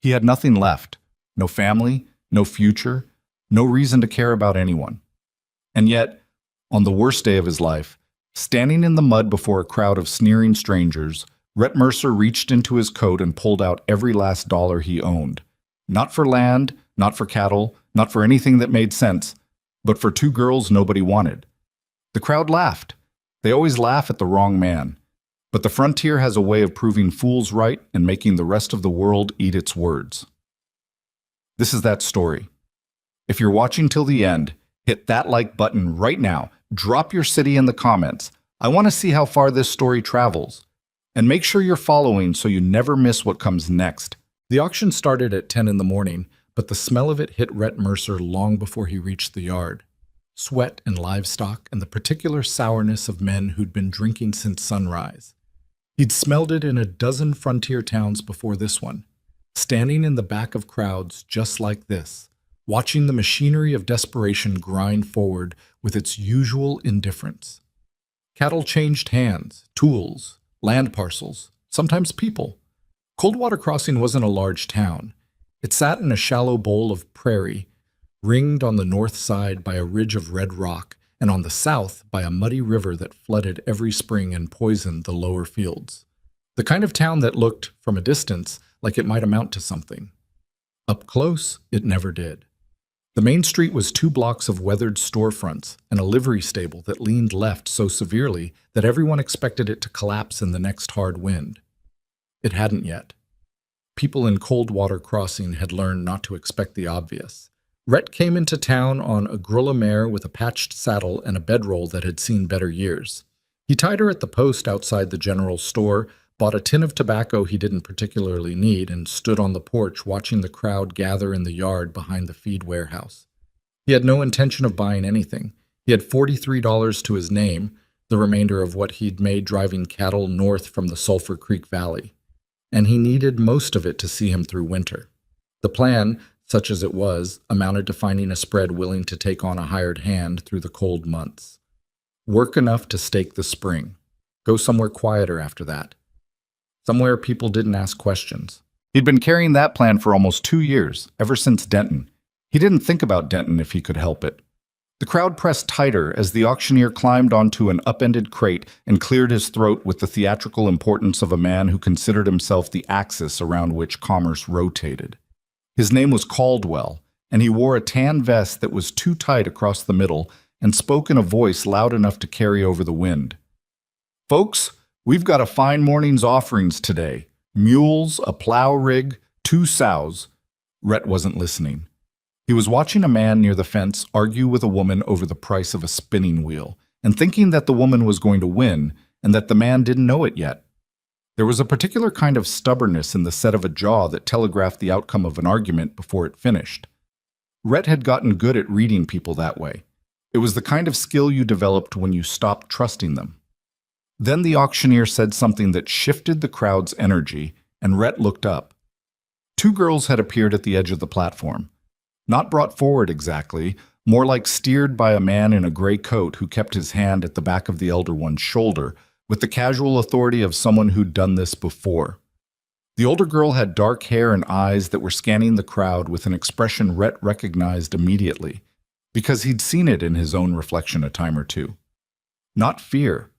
He had nothing left. No family, no future, no reason to care about anyone. And yet, on the worst day of his life, standing in the mud before a crowd of sneering strangers, Rhett Mercer reached into his coat and pulled out every last dollar he owned. Not for land, not for cattle, not for anything that made sense, but for two girls nobody wanted. The crowd laughed. They always laugh at the wrong man. But the frontier has a way of proving fools right and making the rest of the world eat its words. This is that story. If you're watching till the end, hit that like button right now. Drop your city in the comments. I want to see how far this story travels. And make sure you're following so you never miss what comes next. The auction started at 10 in the morning, but the smell of it hit Rhett Mercer long before he reached the yard. Sweat and livestock and the particular sourness of men who'd been drinking since sunrise. He'd smelled it in a dozen frontier towns before this one, standing in the back of crowds just like this, watching the machinery of desperation grind forward with its usual indifference. Cattle changed hands, tools, land parcels, sometimes people. Coldwater Crossing wasn't a large town. It sat in a shallow bowl of prairie, ringed on the north side by a ridge of red rock, and on the south by a muddy river that flooded every spring and poisoned the lower fields. The kind of town that looked, from a distance, like it might amount to something. Up close, it never did. The main street was 2 blocks of weathered storefronts and a livery stable that leaned left so severely that everyone expected it to collapse in the next hard wind. It hadn't yet. People in Coldwater Crossing had learned not to expect the obvious. Rhett came into town on a grulla mare with a patched saddle and a bedroll that had seen better years. He tied her at the post outside the general store, bought a tin of tobacco he didn't particularly need, and stood on the porch watching the crowd gather in the yard behind the feed warehouse. He had no intention of buying anything. He had $43 to his name, the remainder of what he'd made driving cattle north from the Sulphur Creek Valley. And he needed most of it to see him through winter. The plan, such as it was, amounted to finding a spread willing to take on a hired hand through the cold months. Work enough to stake the spring. Go somewhere quieter after that. Somewhere people didn't ask questions. He'd been carrying that plan for almost 2 years, ever since Denton. He didn't think about Denton if he could help it. The crowd pressed tighter as the auctioneer climbed onto an upended crate and cleared his throat with the theatrical importance of a man who considered himself the axis around which commerce rotated. His name was Caldwell, and he wore a tan vest that was too tight across the middle and spoke in a voice loud enough to carry over the wind. "Folks, we've got a fine morning's offerings today. Mules, a plow rig, 2 sows." Rhett wasn't listening. He was watching a man near the fence argue with a woman over the price of a spinning wheel, and thinking that the woman was going to win, and that the man didn't know it yet. There was a particular kind of stubbornness in the set of a jaw that telegraphed the outcome of an argument before it finished. Rhett had gotten good at reading people that way. It was the kind of skill you developed when you stopped trusting them. Then the auctioneer said something that shifted the crowd's energy, and Rhett looked up. 2 girls had appeared at the edge of the platform. Not brought forward exactly, more like steered by a man in a gray coat who kept his hand at the back of the elder one's shoulder, with the casual authority of someone who'd done this before. The older girl had dark hair and eyes that were scanning the crowd with an expression Rhett recognized immediately, because he'd seen it in his own reflection a time or two. Not fear.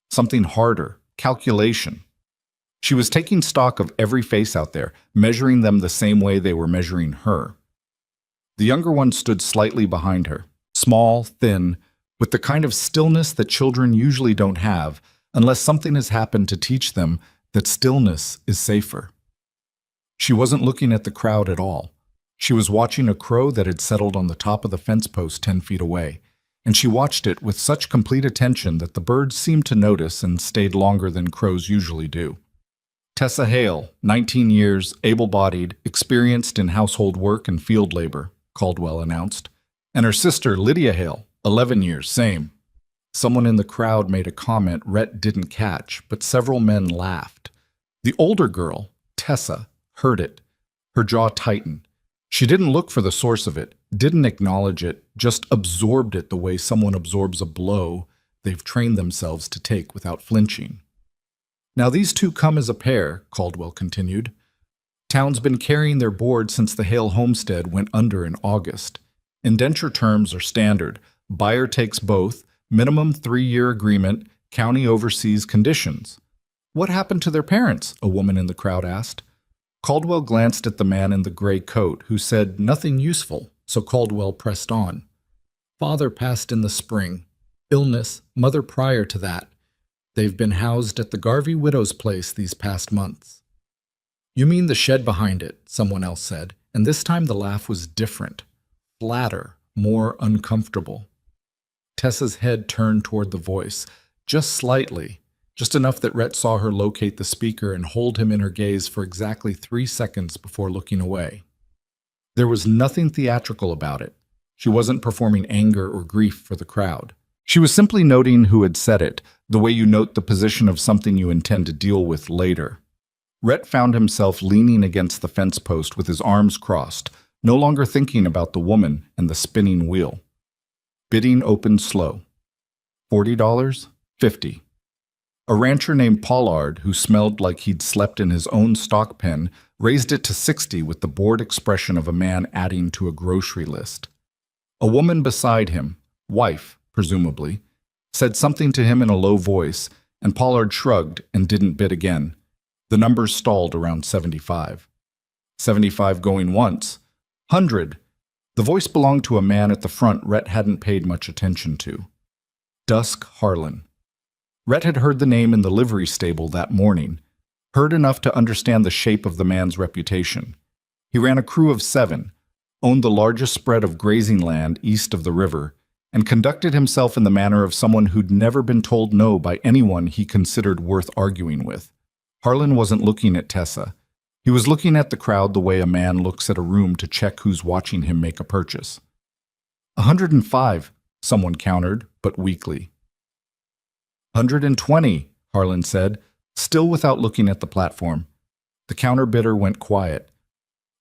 Something harder. Calculation. She was taking stock of every face out there, measuring them the same way they were measuring her. The younger one stood slightly behind her, small, thin, with the kind of stillness that children usually don't have, unless something has happened to teach them that stillness is safer. She wasn't looking at the crowd at all. She was watching a crow that had settled on the top of the fence post 10 feet away, and she watched it with such complete attention that the bird seemed to notice and stayed longer than crows usually do. Tessa Hale, 19 years, able-bodied, experienced in household work and field labor, Caldwell announced, and her sister Lydia Hale, 11 years, same. Someone in the crowd made a comment Rhett didn't catch, but several men laughed. The older girl, Tessa, heard it. Her jaw tightened. She didn't look for the source of it, didn't acknowledge it, just absorbed it the way someone absorbs a blow they've trained themselves to take without flinching. "Now these 2 come as a pair," Caldwell continued. Town's been carrying their board since the Hale homestead went under in August. Indenture terms are standard. Buyer takes both, minimum 3-year agreement, county oversees conditions. What happened to their parents? A woman in the crowd asked. Caldwell glanced at the man in the gray coat, who said nothing useful, so Caldwell pressed on. Father passed in the spring. Illness, mother prior to that. They've been housed at the Garvey widow's place these past months. You mean the shed behind it, someone else said, and this time the laugh was different, flatter, more uncomfortable. Tessa's head turned toward the voice, just slightly, just enough that Rhett saw her locate the speaker and hold him in her gaze for exactly 3 seconds before looking away. There was nothing theatrical about it. She wasn't performing anger or grief for the crowd. She was simply noting who had said it, the way you note the position of something you intend to deal with later. Rhett found himself leaning against the fence post with his arms crossed, no longer thinking about the woman and the spinning wheel. Bidding opened slow. $40? $50. A rancher named Pollard, who smelled like he'd slept in his own stock pen, raised it to $60 with the bored expression of a man adding to a grocery list. A woman beside him, wife, presumably, said something to him in a low voice, and Pollard shrugged and didn't bid again. The numbers stalled around 75. 75 going once. 100. The voice belonged to a man at the front Rhett hadn't paid much attention to. Dusk Harlan. Rhett had heard the name in the livery stable that morning, heard enough to understand the shape of the man's reputation. He ran a crew of 7, owned the largest spread of grazing land east of the river, and conducted himself in the manner of someone who'd never been told no by anyone he considered worth arguing with. Harlan wasn't looking at Tessa. He was looking at the crowd the way a man looks at a room to check who's watching him make a purchase. 105, someone countered, but weakly. 120, Harlan said, still without looking at the platform. The counter bidder went quiet.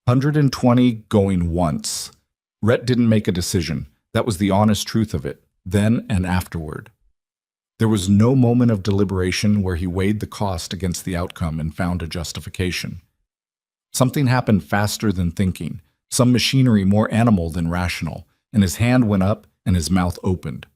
120 going once. Rhett didn't make a decision. That was the honest truth of it, then and afterward. There was no moment of deliberation where he weighed the cost against the outcome and found a justification. Something happened faster than thinking, some machinery more animal than rational, and his hand went up and his mouth opened.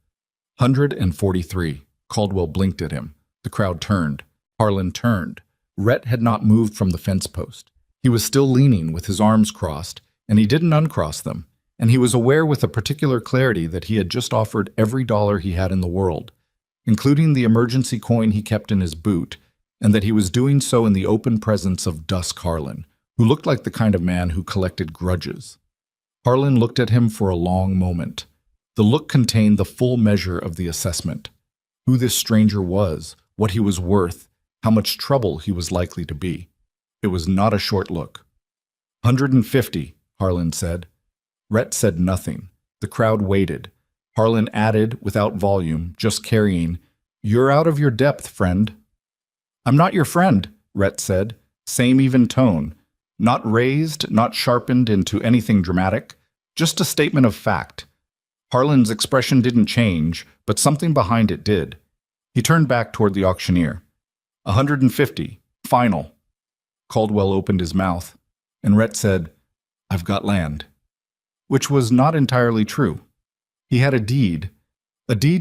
143. Caldwell blinked at him. The crowd turned. Harlan turned. Rhett had not moved from the fence post. He was still leaning with his arms crossed, and he didn't uncross them, and he was aware with a particular clarity that he had just offered every dollar he had in the world, including the emergency coin he kept in his boot, and that he was doing so in the open presence of Dusk Harlan, who looked like the kind of man who collected grudges. Harlan looked at him for a long moment. The look contained the full measure of the assessment. Who this stranger was, what he was worth, how much trouble he was likely to be. It was not a short look. 150, Harlan said. Rhett said nothing. The crowd waited. Harlan added, without volume, just carrying, "You're out of your depth, friend." "I'm not your friend," Rhett said, same even tone. Not raised, not sharpened into anything dramatic, just a statement of fact. Harlan's expression didn't change, but something behind it did. He turned back toward the auctioneer. 150, final. Caldwell opened his mouth, and Rhett said, "I've got land." Which was not entirely true. He had a deed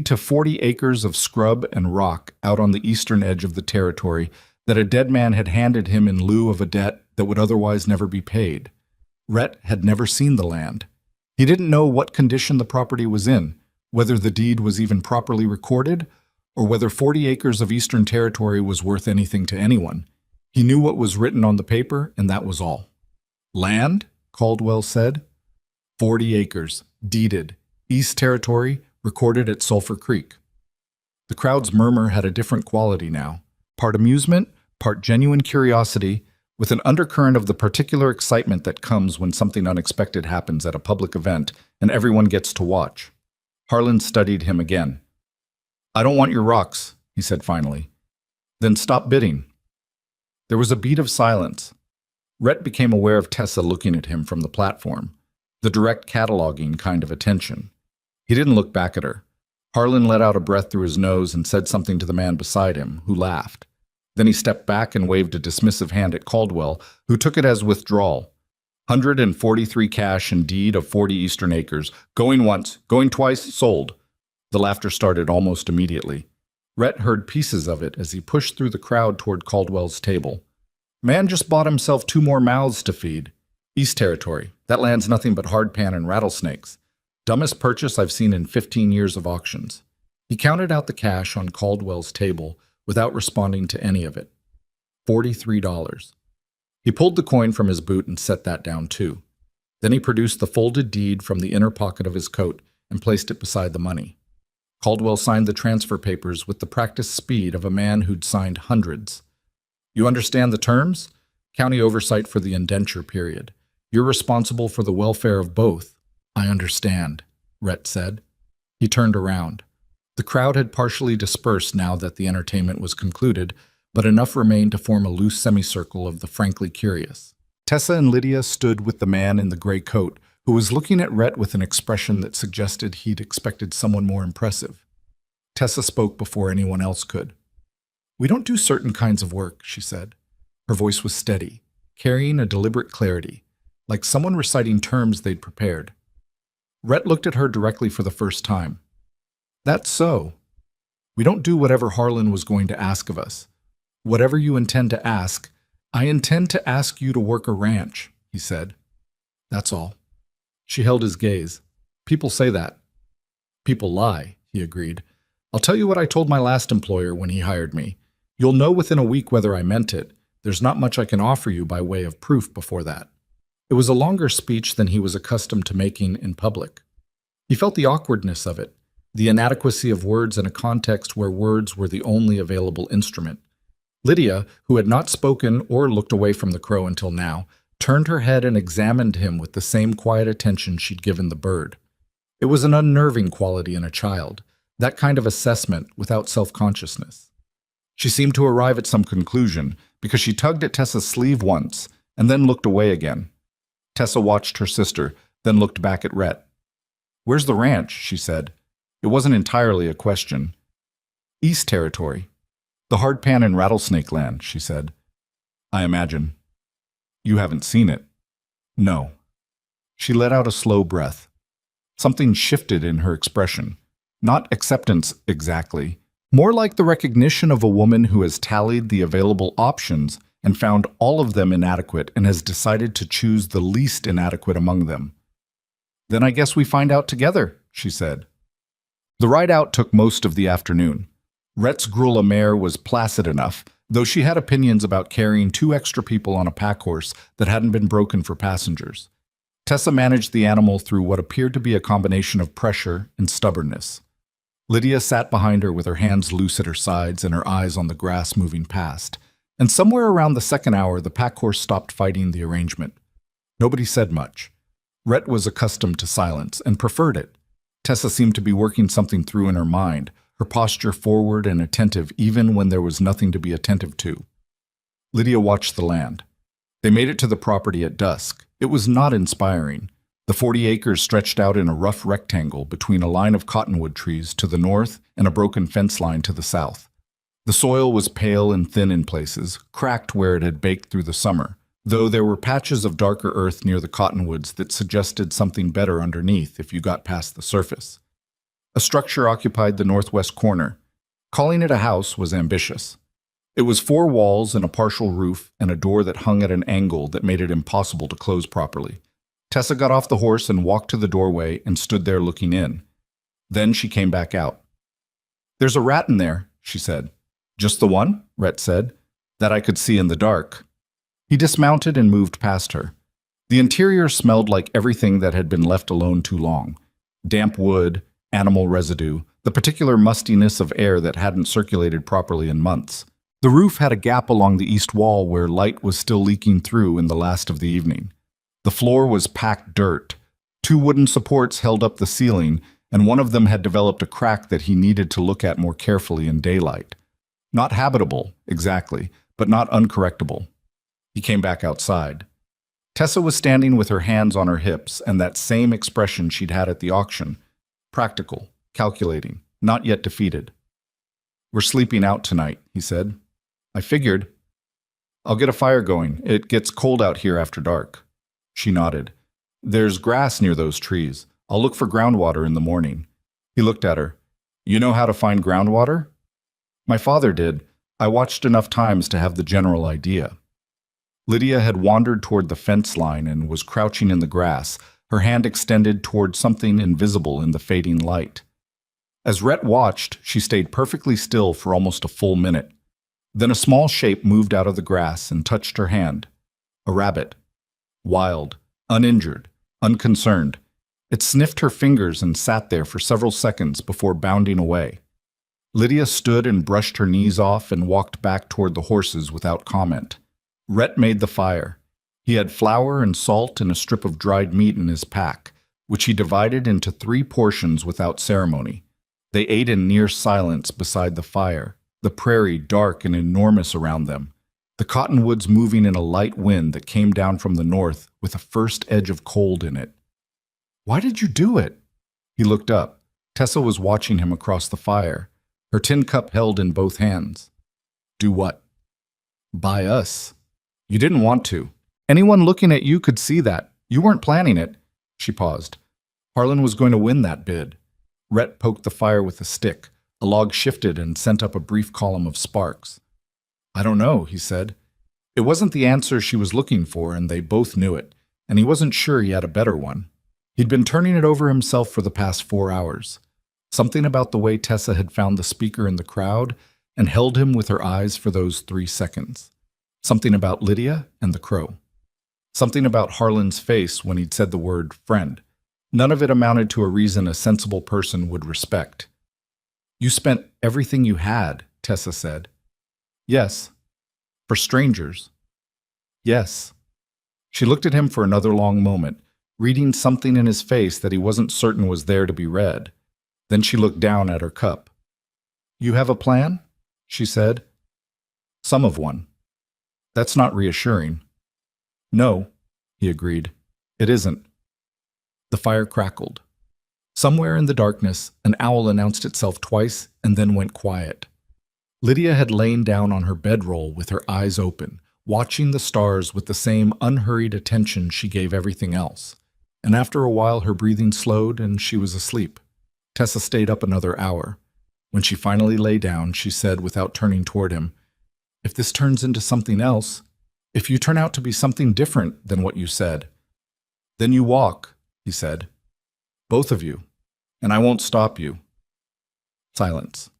to 40 acres of scrub and rock out on the eastern edge of the territory that a dead man had handed him in lieu of a debt that would otherwise never be paid. Rhett had never seen the land. He didn't know what condition the property was in, whether the deed was even properly recorded, or whether 40 acres of eastern territory was worth anything to anyone. He knew what was written on the paper, and that was all. "Land?" Caldwell said. 40 acres, deeded, East Territory, recorded at Sulphur Creek. The crowd's murmur had a different quality now, part amusement, part genuine curiosity, with an undercurrent of the particular excitement that comes when something unexpected happens at a public event and everyone gets to watch. Harlan studied him again. "I don't want your rocks," he said finally. "Then stop bidding." There was a beat of silence. Rhett became aware of Tessa looking at him from the platform, the direct cataloging kind of attention. He didn't look back at her. Harlan let out a breath through his nose and said something to the man beside him, who laughed. Then he stepped back and waved a dismissive hand at Caldwell, who took it as withdrawal. 143 cash and deed of 40 Eastern acres. Going once, going twice, sold. The laughter started almost immediately. Rhett heard pieces of it as he pushed through the crowd toward Caldwell's table. Man just bought himself 2 more mouths to feed. East Territory. That land's nothing but hardpan and rattlesnakes. Dumbest purchase I've seen in 15 years of auctions. He counted out the cash on Caldwell's table without responding to any of it. $43. He pulled the coin from his boot and set that down too. Then he produced the folded deed from the inner pocket of his coat and placed it beside the money. Caldwell signed the transfer papers with the practiced speed of a man who'd signed hundreds. You understand the terms? County oversight for the indenture period. You're responsible for the welfare of both. I understand, Rhett said. He turned around. The crowd had partially dispersed now that the entertainment was concluded, but enough remained to form a loose semicircle of the frankly curious. Tessa and Lydia stood with the man in the gray coat, who was looking at Rhett with an expression that suggested he'd expected someone more impressive. Tessa spoke before anyone else could. We don't do certain kinds of work, she said. Her voice was steady, carrying a deliberate clarity, like someone reciting terms they'd prepared. Rhett looked at her directly for the first time. That's so. We don't do whatever Harlan was going to ask of us. Whatever you intend to ask, I intend to ask you to work a ranch, he said. That's all. She held his gaze. People say that. People lie, he agreed. I'll tell you what I told my last employer when he hired me. You'll know within a week whether I meant it. There's not much I can offer you by way of proof before that. It was a longer speech than he was accustomed to making in public. He felt the awkwardness of it, the inadequacy of words in a context where words were the only available instrument. Lydia, who had not spoken or looked away from the crow until now, turned her head and examined him with the same quiet attention she'd given the bird. It was an unnerving quality in a child, that kind of assessment without self-consciousness. She seemed to arrive at some conclusion because she tugged at Tessa's sleeve once and then looked away again. Tessa watched her sister, then looked back at Rhett. Where's the ranch? She said. It wasn't entirely a question. East Territory. The hardpan and rattlesnake land, she said. I imagine. You haven't seen it. No. She let out a slow breath. Something shifted in her expression. Not acceptance exactly, more like the recognition of a woman who has tallied the available options and found all of them inadequate and has decided to choose the least inadequate among them. Then I guess we find out together, she said. The ride out took most of the afternoon. Rhett's grulla mare was placid enough, though she had opinions about carrying 2 extra people on a pack horse that hadn't been broken for passengers. Tessa managed the animal through what appeared to be a combination of pressure and stubbornness. Lydia sat behind her with her hands loose at her sides and her eyes on the grass moving past, and somewhere around the second hour the pack horse stopped fighting the arrangement. Nobody said much. Rhett was accustomed to silence and preferred it. Tessa seemed to be working something through in her mind, her posture forward and attentive even when there was nothing to be attentive to. Lydia watched the land. They made it to the property at dusk. It was not inspiring. The 40 acres stretched out in a rough rectangle between a line of cottonwood trees to the north and a broken fence line to the south. The soil was pale and thin in places, cracked where it had baked through the summer, though there were patches of darker earth near the cottonwoods that suggested something better underneath if you got past the surface. A structure occupied the northwest corner. Calling it a house was ambitious. It was 4 walls and a partial roof and a door that hung at an angle that made it impossible to close properly. Tessa got off the horse and walked to the doorway and stood there looking in. Then she came back out. There's a rat in there, she said. Just the one? Rhett said. That I could see in the dark. He dismounted and moved past her. The interior smelled like everything that had been left alone too long. Damp wood, animal residue, the particular mustiness of air that hadn't circulated properly in months. The roof had a gap along the east wall where light was still leaking through in the last of the evening. The floor was packed dirt. 2 wooden supports held up the ceiling, and one of them had developed a crack that he needed to look at more carefully in daylight. Not habitable, exactly, but not uncorrectable. He came back outside. Tessa was standing with her hands on her hips and that same expression she'd had at the auction. Practical, calculating, not yet defeated. We're sleeping out tonight, he said. I figured. I'll get a fire going. It gets cold out here after dark. She nodded. There's grass near those trees. I'll look for groundwater in the morning. He looked at her. You know how to find groundwater? My father did. I watched enough times to have the general idea. Lydia had wandered toward the fence line and was crouching in the grass, her hand extended toward something invisible in the fading light. As Rhett watched, she stayed perfectly still for almost a full minute. Then a small shape moved out of the grass and touched her hand. A rabbit. Wild, uninjured, unconcerned. It sniffed her fingers and sat there for several seconds before bounding away. Lydia stood and brushed her knees off and walked back toward the horses without comment. Rhett made the fire. He had flour and salt and a strip of dried meat in his pack, which he divided into 3 portions without ceremony. They ate in near silence beside the fire, the prairie dark and enormous around them, the cottonwoods moving in a light wind that came down from the north with a first edge of cold in it. Why did you do it? He looked up. Tessa was watching him across the fire, her tin cup held in both hands. Do what? Buy us. You didn't want to. Anyone looking at you could see that. You weren't planning it. She paused. Harlan was going to win that bid. Rhett poked the fire with a stick. A log shifted and sent up a brief column of sparks. I don't know, he said. It wasn't the answer she was looking for, and they both knew it, and he wasn't sure he had a better one. He'd been turning it over himself for the past 4 hours. Something about the way Tessa had found the speaker in the crowd and held him with her eyes for those 3 seconds. Something about Lydia and the crow. Something about Harlan's face when he'd said the word friend. None of it amounted to a reason a sensible person would respect. You spent everything you had, Tessa said. Yes. For strangers. Yes. She looked at him for another long moment, reading something in his face that he wasn't certain was there to be read. Then she looked down at her cup. You have a plan? She said. Some of one. That's not reassuring. No, he agreed. It isn't. The fire crackled. Somewhere in the darkness, an owl announced itself twice and then went quiet. Lydia had lain down on her bedroll with her eyes open, watching the stars with the same unhurried attention she gave everything else. And after a while her breathing slowed and she was asleep. Tessa stayed up another hour. When she finally lay down, she said without turning toward him, If this turns into something else, if you turn out to be something different than what you said, then you walk, he said. Both of you, and I won't stop you. Silence.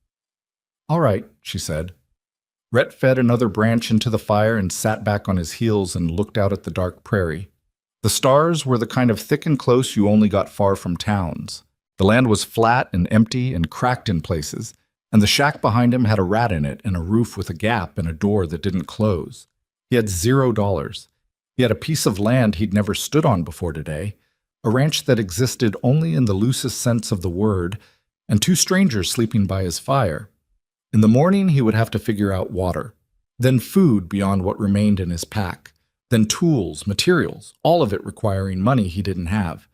All right, she said. Rhett fed another branch into the fire and sat back on his heels and looked out at the dark prairie. The stars were the kind of thick and close you only got far from towns. The land was flat and empty and cracked in places, and the shack behind him had a rat in it and a roof with a gap and a door that didn't close. He had $0. He had a piece of land he'd never stood on before today, a ranch that existed only in the loosest sense of the word, and 2 strangers sleeping by his fire. In the morning, he would have to figure out water, then food beyond what remained in his pack, then tools, materials, all of it requiring money he didn't have.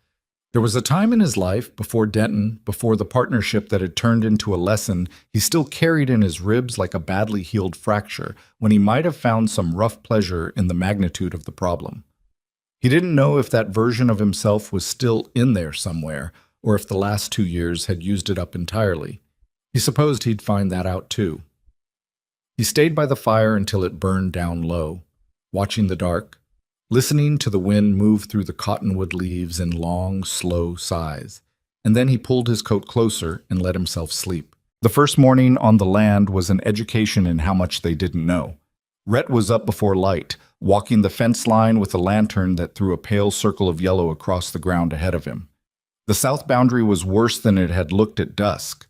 There was a time in his life, before Denton, before the partnership that had turned into a lesson he still carried in his ribs like a badly healed fracture, when he might have found some rough pleasure in the magnitude of the problem. He didn't know if that version of himself was still in there somewhere, or if the last 2 years had used it up entirely. He supposed he'd find that out too. He stayed by the fire until it burned down low, watching the dark, listening to the wind move through the cottonwood leaves in long, slow sighs, and then he pulled his coat closer and let himself sleep. The first morning on the land was an education in how much they didn't know. Rhett was up before light, walking the fence line with a lantern that threw a pale circle of yellow across the ground ahead of him. The south boundary was worse than it had looked at dusk.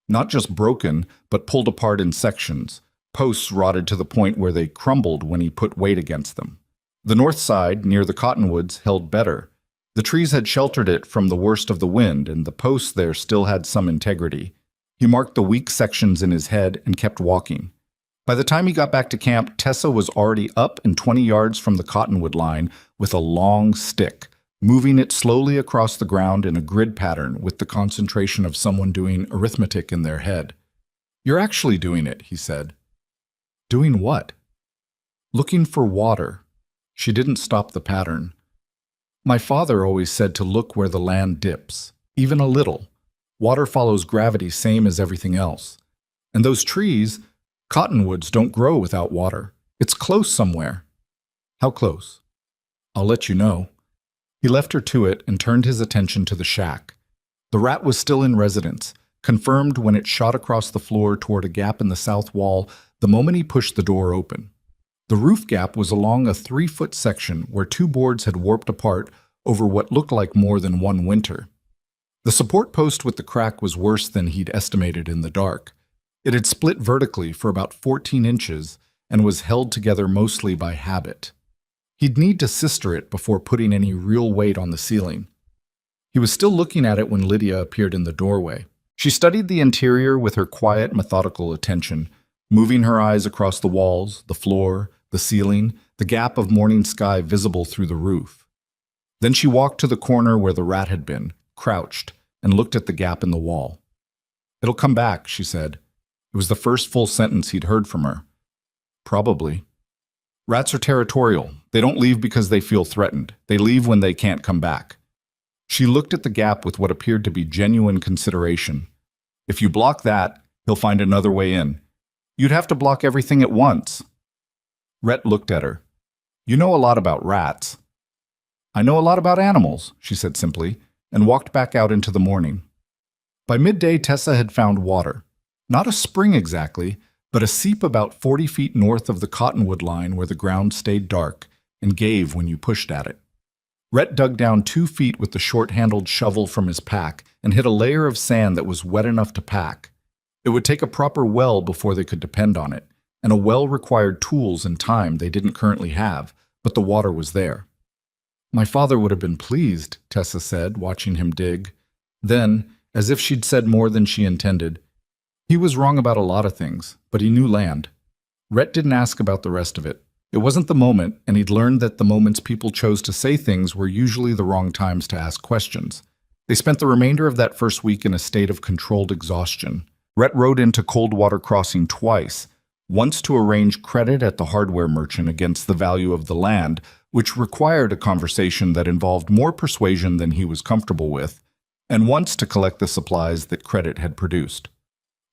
Not just broken, but pulled apart in sections. Posts rotted to the point where they crumbled when he put weight against them. The north side, near the cottonwoods, held better. The trees had sheltered it from the worst of the wind, and the posts there still had some integrity. He marked the weak sections in his head and kept walking. By the time he got back to camp, Tessa was already up and 20 yards from the cottonwood line with a long stick, moving it slowly across the ground in a grid pattern with the concentration of someone doing arithmetic in their head. You're actually doing it, he said. Doing what? Looking for water. She didn't stop the pattern. My father always said to look where the land dips, even a little. Water follows gravity same as everything else. And those trees, cottonwoods, don't grow without water. It's close somewhere. How close? I'll let you know. He left her to it and turned his attention to the shack. The rat was still in residence, confirmed when it shot across the floor toward a gap in the south wall the moment he pushed the door open. The roof gap was along a 3-foot section where 2 boards had warped apart over what looked like more than one winter. The support post with the crack was worse than he'd estimated in the dark. It had split vertically for about 14 inches and was held together mostly by habit. He'd need to sister it before putting any real weight on the ceiling. He was still looking at it when Lydia appeared in the doorway. She studied the interior with her quiet, methodical attention, moving her eyes across the walls, the floor, the ceiling, the gap of morning sky visible through the roof. Then she walked to the corner where the rat had been, crouched, and looked at the gap in the wall. "It'll come back," she said. It was the first full sentence he'd heard from her. "Probably. Rats are territorial. They don't leave because they feel threatened. They leave when they can't come back." She looked at the gap with what appeared to be genuine consideration. "If you block that, he'll find another way in. You'd have to block everything at once." Rhett looked at her. "You know a lot about rats." "I know a lot about animals," she said simply, and walked back out into the morning. By midday, Tessa had found water. Not a spring exactly, but a seep about 40 feet north of the cottonwood line where the ground stayed dark and gave when you pushed at it. Rhett dug down 2 feet with the short-handled shovel from his pack and hit a layer of sand that was wet enough to pack. It would take a proper well before they could depend on it, and a well required tools and time they didn't currently have, but the water was there. "My father would have been pleased," Tessa said, watching him dig. Then, as if she'd said more than she intended, "He was wrong about a lot of things, but he knew land." Rhett didn't ask about the rest of it. It wasn't the moment, and he'd learned that the moments people chose to say things were usually the wrong times to ask questions. They spent the remainder of that first week in a state of controlled exhaustion. Rhett rode into Coldwater Crossing twice, once to arrange credit at the hardware merchant against the value of the land, which required a conversation that involved more persuasion than he was comfortable with, and once to collect the supplies that credit had produced.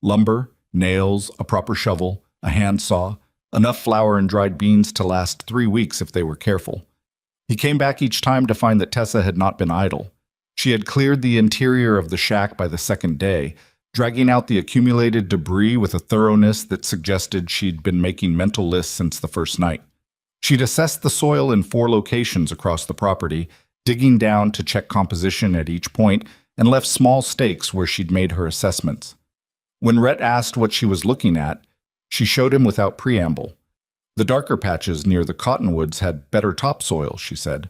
Lumber, nails, a proper shovel, a handsaw, enough flour and dried beans to last 3 weeks if they were careful. He came back each time to find that Tessa had not been idle. She had cleared the interior of the shack by the second day, dragging out the accumulated debris with a thoroughness that suggested she'd been making mental lists since the first night. She'd assessed the soil in 4 locations across the property, digging down to check composition at each point, and left small stakes where she'd made her assessments. When Rhett asked what she was looking at, she showed him without preamble. The darker patches near the cottonwoods had better topsoil, she said.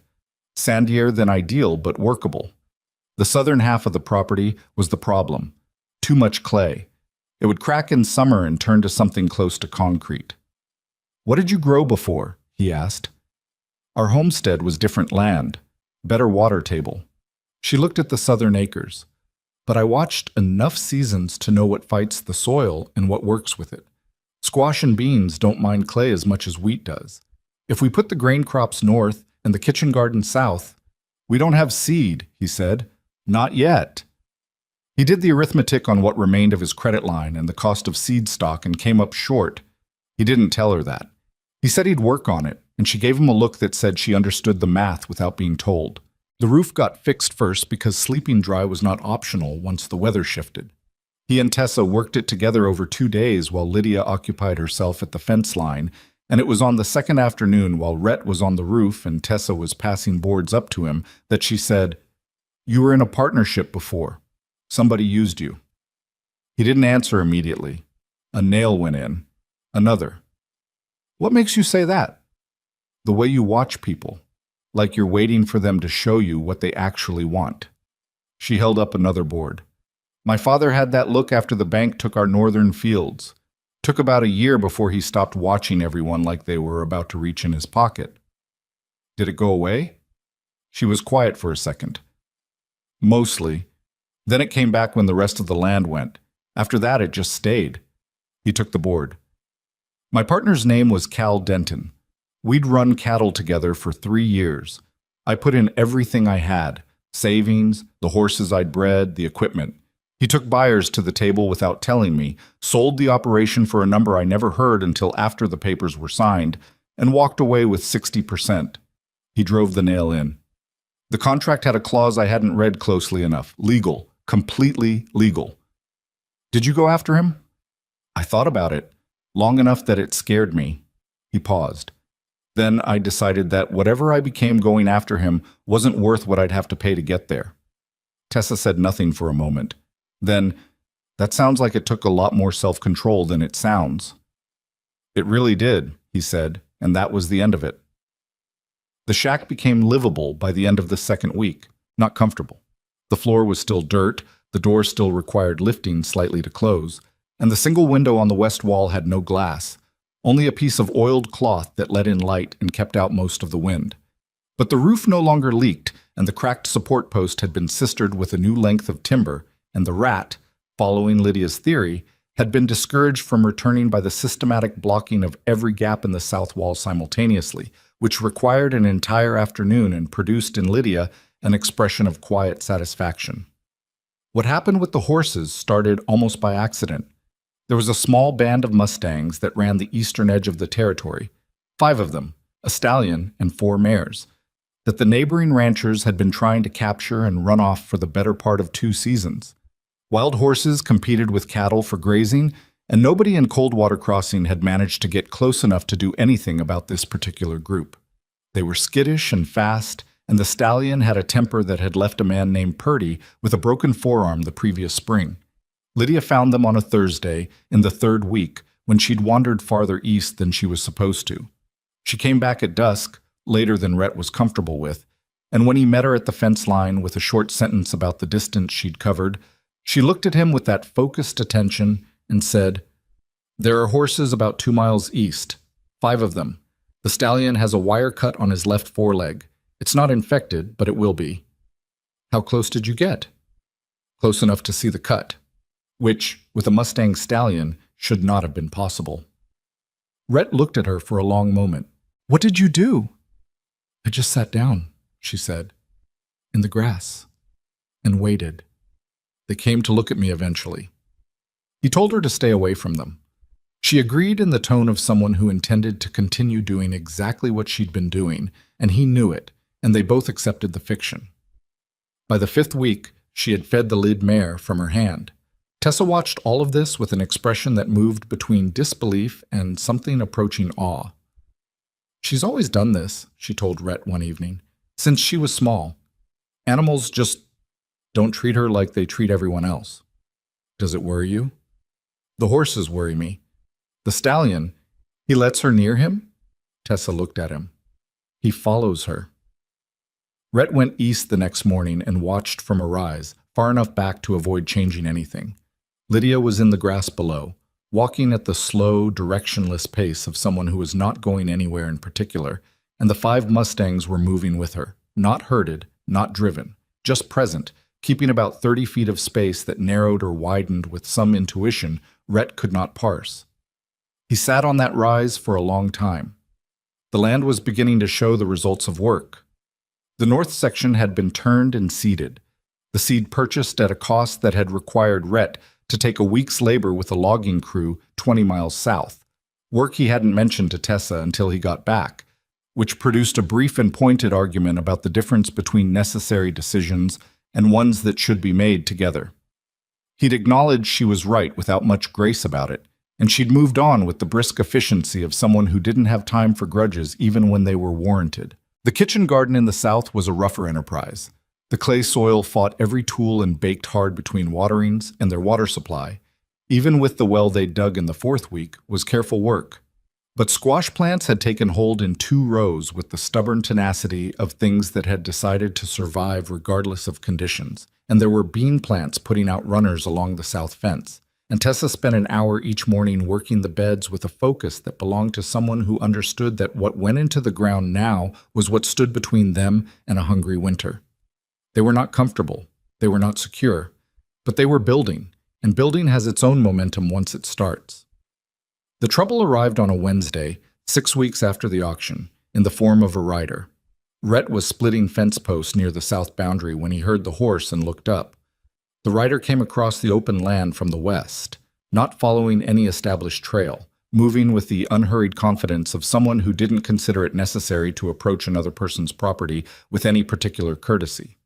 Sandier than ideal, but workable. The southern half of the property was the problem. Too much clay. It would crack in summer and turn to something close to concrete. "What did you grow before?" he asked. "Our homestead was different land, better water table." She looked at the southern acres. "But I watched enough seasons to know what fights the soil and what works with it. Squash and beans don't mind clay as much as wheat does. If we put the grain crops north and the kitchen garden south, we don't have seed," he said. "Not yet." He did the arithmetic on what remained of his credit line and the cost of seed stock and came up short. He didn't tell her that. He said he'd work on it, and she gave him a look that said she understood the math without being told. The roof got fixed first because sleeping dry was not optional once the weather shifted. He and Tessa worked it together over 2 days while Lydia occupied herself at the fence line, and it was on the second afternoon while Rhett was on the roof and Tessa was passing boards up to him that she said, "You were in a partnership before. Somebody used you." He didn't answer immediately. A nail went in. Another. "What makes you say that?" "The way you watch people. Like you're waiting for them to show you what they actually want." She held up another board. "My father had that look after the bank took our northern fields. Took about a year before he stopped watching everyone like they were about to reach in his pocket." "Did it go away?" She was quiet for a second. "Mostly. Then it came back when the rest of the land went. After that, it just stayed." He took the board. My partner's name was Cal Denton. We'd run cattle together for 3 years. I put in everything I had: savings, the horses I'd bred, the equipment. He took buyers to the table without telling me, sold the operation for a number I never heard until after the papers were signed, and walked away with 60%. He drove the nail in. The contract had a clause I hadn't read closely enough. Legal. Completely legal. Did you go after him? I thought about it, long enough that it scared me. He paused. Then I decided that whatever I became going after him wasn't worth what I'd have to pay to get there. Tessa said nothing for a moment. Then, that sounds like it took a lot more self-control than it sounds. It really did, he said, and that was the end of it. The shack became livable by the end of the second week, not comfortable. The floor was still dirt, the door still required lifting slightly to close, and the single window on the west wall had no glass, only a piece of oiled cloth that let in light and kept out most of the wind. But the roof no longer leaked, and the cracked support post had been sistered with a new length of timber, and the rat, following Lydia's theory, had been discouraged from returning by the systematic blocking of every gap in the south wall simultaneously, which required an entire afternoon and produced in Lydia an expression of quiet satisfaction. What happened with the horses started almost by accident. There was a small band of Mustangs that ran the eastern edge of the territory, 5 of them, a stallion and 4 mares, that the neighboring ranchers had been trying to capture and run off for the better part of 2 seasons. Wild horses competed with cattle for grazing, and nobody in Coldwater Crossing had managed to get close enough to do anything about this particular group. They were skittish and fast, and the stallion had a temper that had left a man named Purdy with a broken forearm the previous spring. Lydia found them on a Thursday in the 3rd week when she'd wandered farther east than she was supposed to. She came back at dusk, later than Rhett was comfortable with, and when he met her at the fence line with a short sentence about the distance she'd covered, she looked at him with that focused attention and said, "There are horses about 2 miles east, 5 of them. The stallion has a wire cut on his left foreleg. It's not infected, but it will be." "How close did you get?" "Close enough to see the cut," which, with a Mustang stallion, should not have been possible. Rhett looked at her for a long moment. "What did you do?" "I just sat down," she said, "in the grass, and waited. They came to look at me eventually." He told her to stay away from them. She agreed in the tone of someone who intended to continue doing exactly what she'd been doing, and he knew it, and they both accepted the fiction. By the 5th week, she had fed the lead mare from her hand. Tessa watched all of this with an expression that moved between disbelief and something approaching awe. "She's always done this," she told Rhett one evening, "since she was small. Animals just don't treat her like they treat everyone else." "Does it worry you?" "The horses worry me. The stallion, he lets her near him?" Tessa looked at him. "He follows her." Rhett went east the next morning and watched from a rise, far enough back to avoid changing anything. Lydia was in the grass below, walking at the slow, directionless pace of someone who was not going anywhere in particular, and the 5 Mustangs were moving with her, not herded, not driven, just present, keeping about 30 feet of space that narrowed or widened with some intuition Rhett could not parse. He sat on that rise for a long time. The land was beginning to show the results of work. The north section had been turned and seeded, the seed purchased at a cost that had required Rhett to take a week's labor with a logging crew 20 miles south, work he hadn't mentioned to Tessa until he got back, which produced a brief and pointed argument about the difference between necessary decisions and ones that should be made together. He'd acknowledged she was right without much grace about it, and she'd moved on with the brisk efficiency of someone who didn't have time for grudges even when they were warranted. The kitchen garden in the south was a rougher enterprise. The clay soil fought every tool and baked hard between waterings, and their water supply, even with the well they dug in the 4th week, was careful work. But squash plants had taken hold in 2 rows with the stubborn tenacity of things that had decided to survive regardless of conditions, and there were bean plants putting out runners along the south fence. And Tessa spent an hour each morning working the beds with a focus that belonged to someone who understood that what went into the ground now was what stood between them and a hungry winter. They were not comfortable, they were not secure, but they were building, and building has its own momentum once it starts. The trouble arrived on a Wednesday, 6 weeks after the auction, in the form of a rider. Rhett was splitting fence posts near the south boundary when he heard the horse and looked up. The rider came across the open land from the west, not following any established trail, moving with the unhurried confidence of someone who didn't consider it necessary to approach another person's property with any particular courtesy.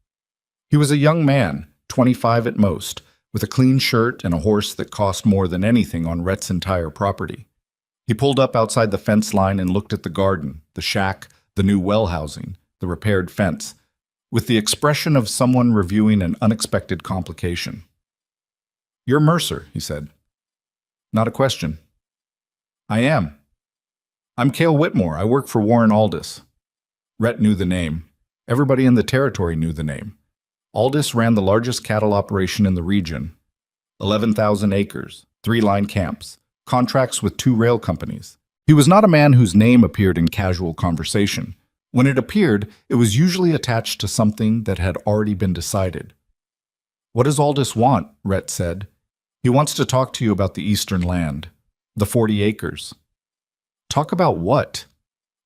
He was a young man, 25 at most, with a clean shirt and a horse that cost more than anything on Rhett's entire property. He pulled up outside the fence line and looked at the garden, the shack, the new well housing, the repaired fence, with the expression of someone reviewing an unexpected complication. "You're Mercer," he said. "Not a question." "I am. I'm Cale Whitmore. I work for Warren Aldis." Rhett knew the name. Everybody in the territory knew the name. Aldis ran the largest cattle operation in the region. 11,000 acres, 3-line camps, contracts with 2 rail companies. He was not a man whose name appeared in casual conversation. When it appeared, it was usually attached to something that had already been decided. "What does Aldis want?" Rhett said. "He wants to talk to you about the eastern land, the 40 acres. "Talk about what?"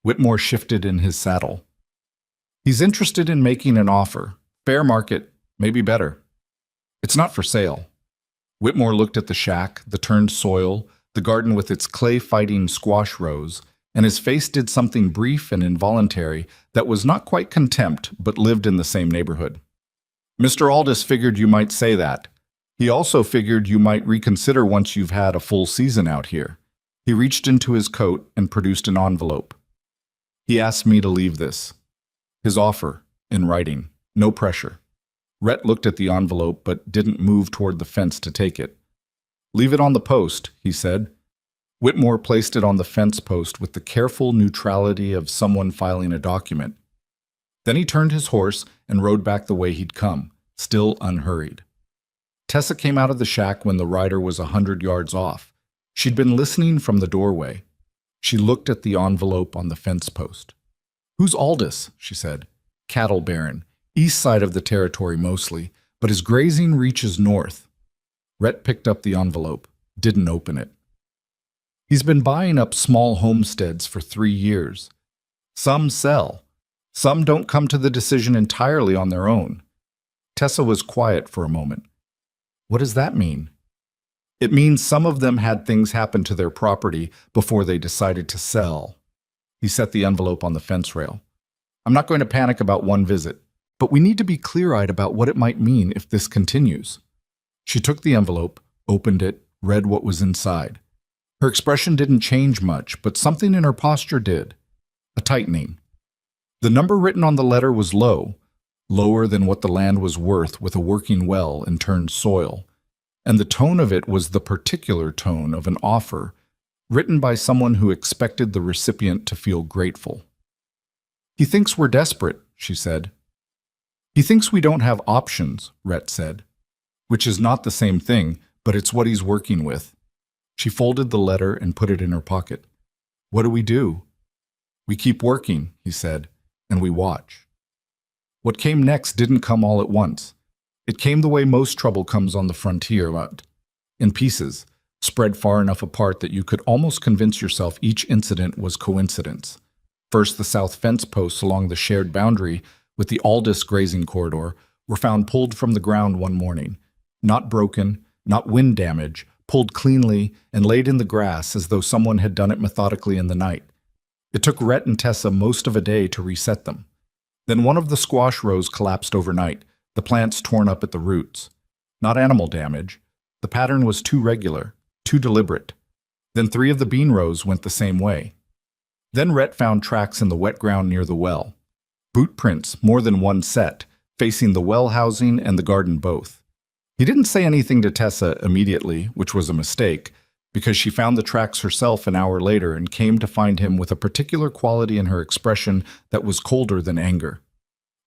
Whitmore shifted in his saddle. "He's interested in making an offer. Fair market, maybe better. It's not for sale." Whitmore looked at the shack, the turned soil, the garden with its clay-fighting squash rows, and his face did something brief and involuntary that was not quite contempt, but lived in the same neighborhood. "Mr. Aldis figured you might say that. He also figured you might reconsider once you've had a full season out here." He reached into his coat and produced an envelope. "He asked me to leave this. His offer, in writing. No pressure." Rhett looked at the envelope but didn't move toward the fence to take it. "Leave it on the post," he said. Whitmore placed it on the fence post with the careful neutrality of someone filing a document. Then he turned his horse and rode back the way he'd come, still unhurried. Tessa came out of the shack when the rider was 100 yards off. She'd been listening from the doorway. She looked at the envelope on the fence post. "Who's Aldis?" she said. "Cattle baron. East side of the territory mostly, but his grazing reaches north." Rhett picked up the envelope, didn't open it. "He's been buying up small homesteads for 3 years. Some sell. Some don't come to the decision entirely on their own." Tessa was quiet for a moment. "What does that mean?" "It means some of them had things happen to their property before they decided to sell." He set the envelope on the fence rail. "I'm not going to panic about one visit, but we need to be clear-eyed about what it might mean if this continues." She took the envelope, opened it, read what was inside. Her expression didn't change much, but something in her posture did. A tightening. The number written on the letter was low, lower than what the land was worth with a working well and turned soil, and the tone of it was the particular tone of an offer written by someone who expected the recipient to feel grateful. "He thinks we're desperate," she said. "He thinks we don't have options," Rhett said, "which is not the same thing, but it's what he's working with." She folded the letter and put it in her pocket. "What do we do?" "We keep working," he said, "and we watch." What came next didn't come all at once. It came the way most trouble comes on the frontier, in pieces, spread far enough apart that you could almost convince yourself each incident was coincidence. First, the south fence posts along the shared boundary with the Aldis grazing corridor were found pulled from the ground one morning. Not broken, not wind damage, pulled cleanly and laid in the grass as though someone had done it methodically in the night. It took Rhett and Tessa most of a day to reset them. Then one of the squash rows collapsed overnight, the plants torn up at the roots. Not animal damage. The pattern was too regular, too deliberate. Then 3 of the bean rows went the same way. Then Rhett found tracks in the wet ground near the well. Boot prints, more than one set, facing the well housing and the garden both. He didn't say anything to Tessa immediately, which was a mistake, because she found the tracks herself an hour later and came to find him with a particular quality in her expression that was colder than anger.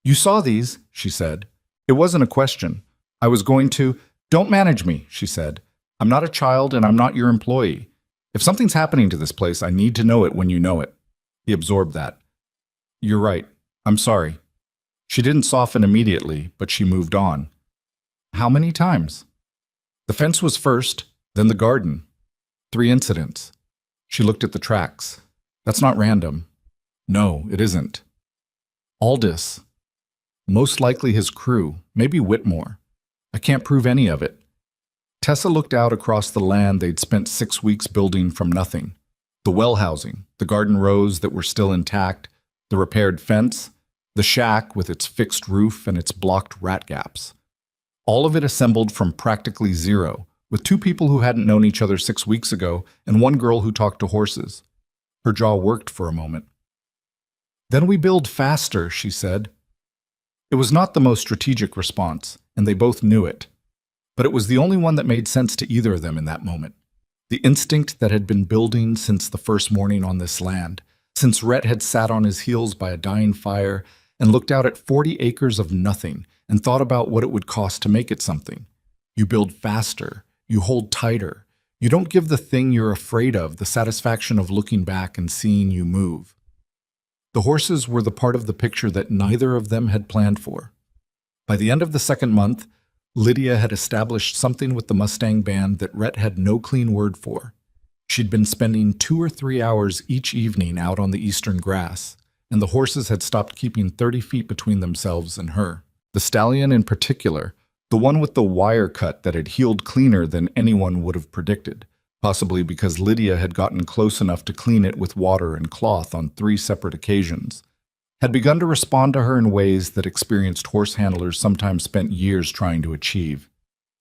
"You saw these," she said. "It wasn't a question. I was going to—" "Don't manage me," she said. "I'm not a child and I'm not your employee. If something's happening to this place, I need to know it when you know it." He absorbed that. "You're right. I'm sorry." She didn't soften immediately, but she moved on. "How many times?" "The fence was first, then the garden. 3 incidents." She looked at the tracks. That's not random. No, it isn't. Aldous. Most likely his crew, maybe Whitmore. I can't prove any of it. Tessa looked out across the land they'd spent 6 weeks building from nothing. The well housing, the garden rows that were still intact, the repaired fence, the shack with its fixed roof and its blocked rat gaps. All of it assembled from practically zero, with 2 people who hadn't known each other 6 weeks ago and 1 girl who talked to horses. Her jaw worked for a moment. Then we build faster, she said. It was not the most strategic response, and they both knew it. But it was the only one that made sense to either of them in that moment. The instinct that had been building since the first morning on this land, since Rhett had sat on his heels by a dying fire and looked out at 40 acres of nothing and thought about what it would cost to make it something. You build faster, you hold tighter, you don't give the thing you're afraid of the satisfaction of looking back and seeing you move. The horses were the part of the picture that neither of them had planned for. By the end of the 2nd month, Lydia had established something with the Mustang band that Rhett had no clean word for. She'd been spending 2 or 3 hours each evening out on the eastern grass, and the horses had stopped keeping 30 feet between themselves and her. The stallion in particular, the one with the wire cut that had healed cleaner than anyone would have predicted, possibly because Lydia had gotten close enough to clean it with water and cloth on 3 separate occasions, had begun to respond to her in ways that experienced horse handlers sometimes spent years trying to achieve.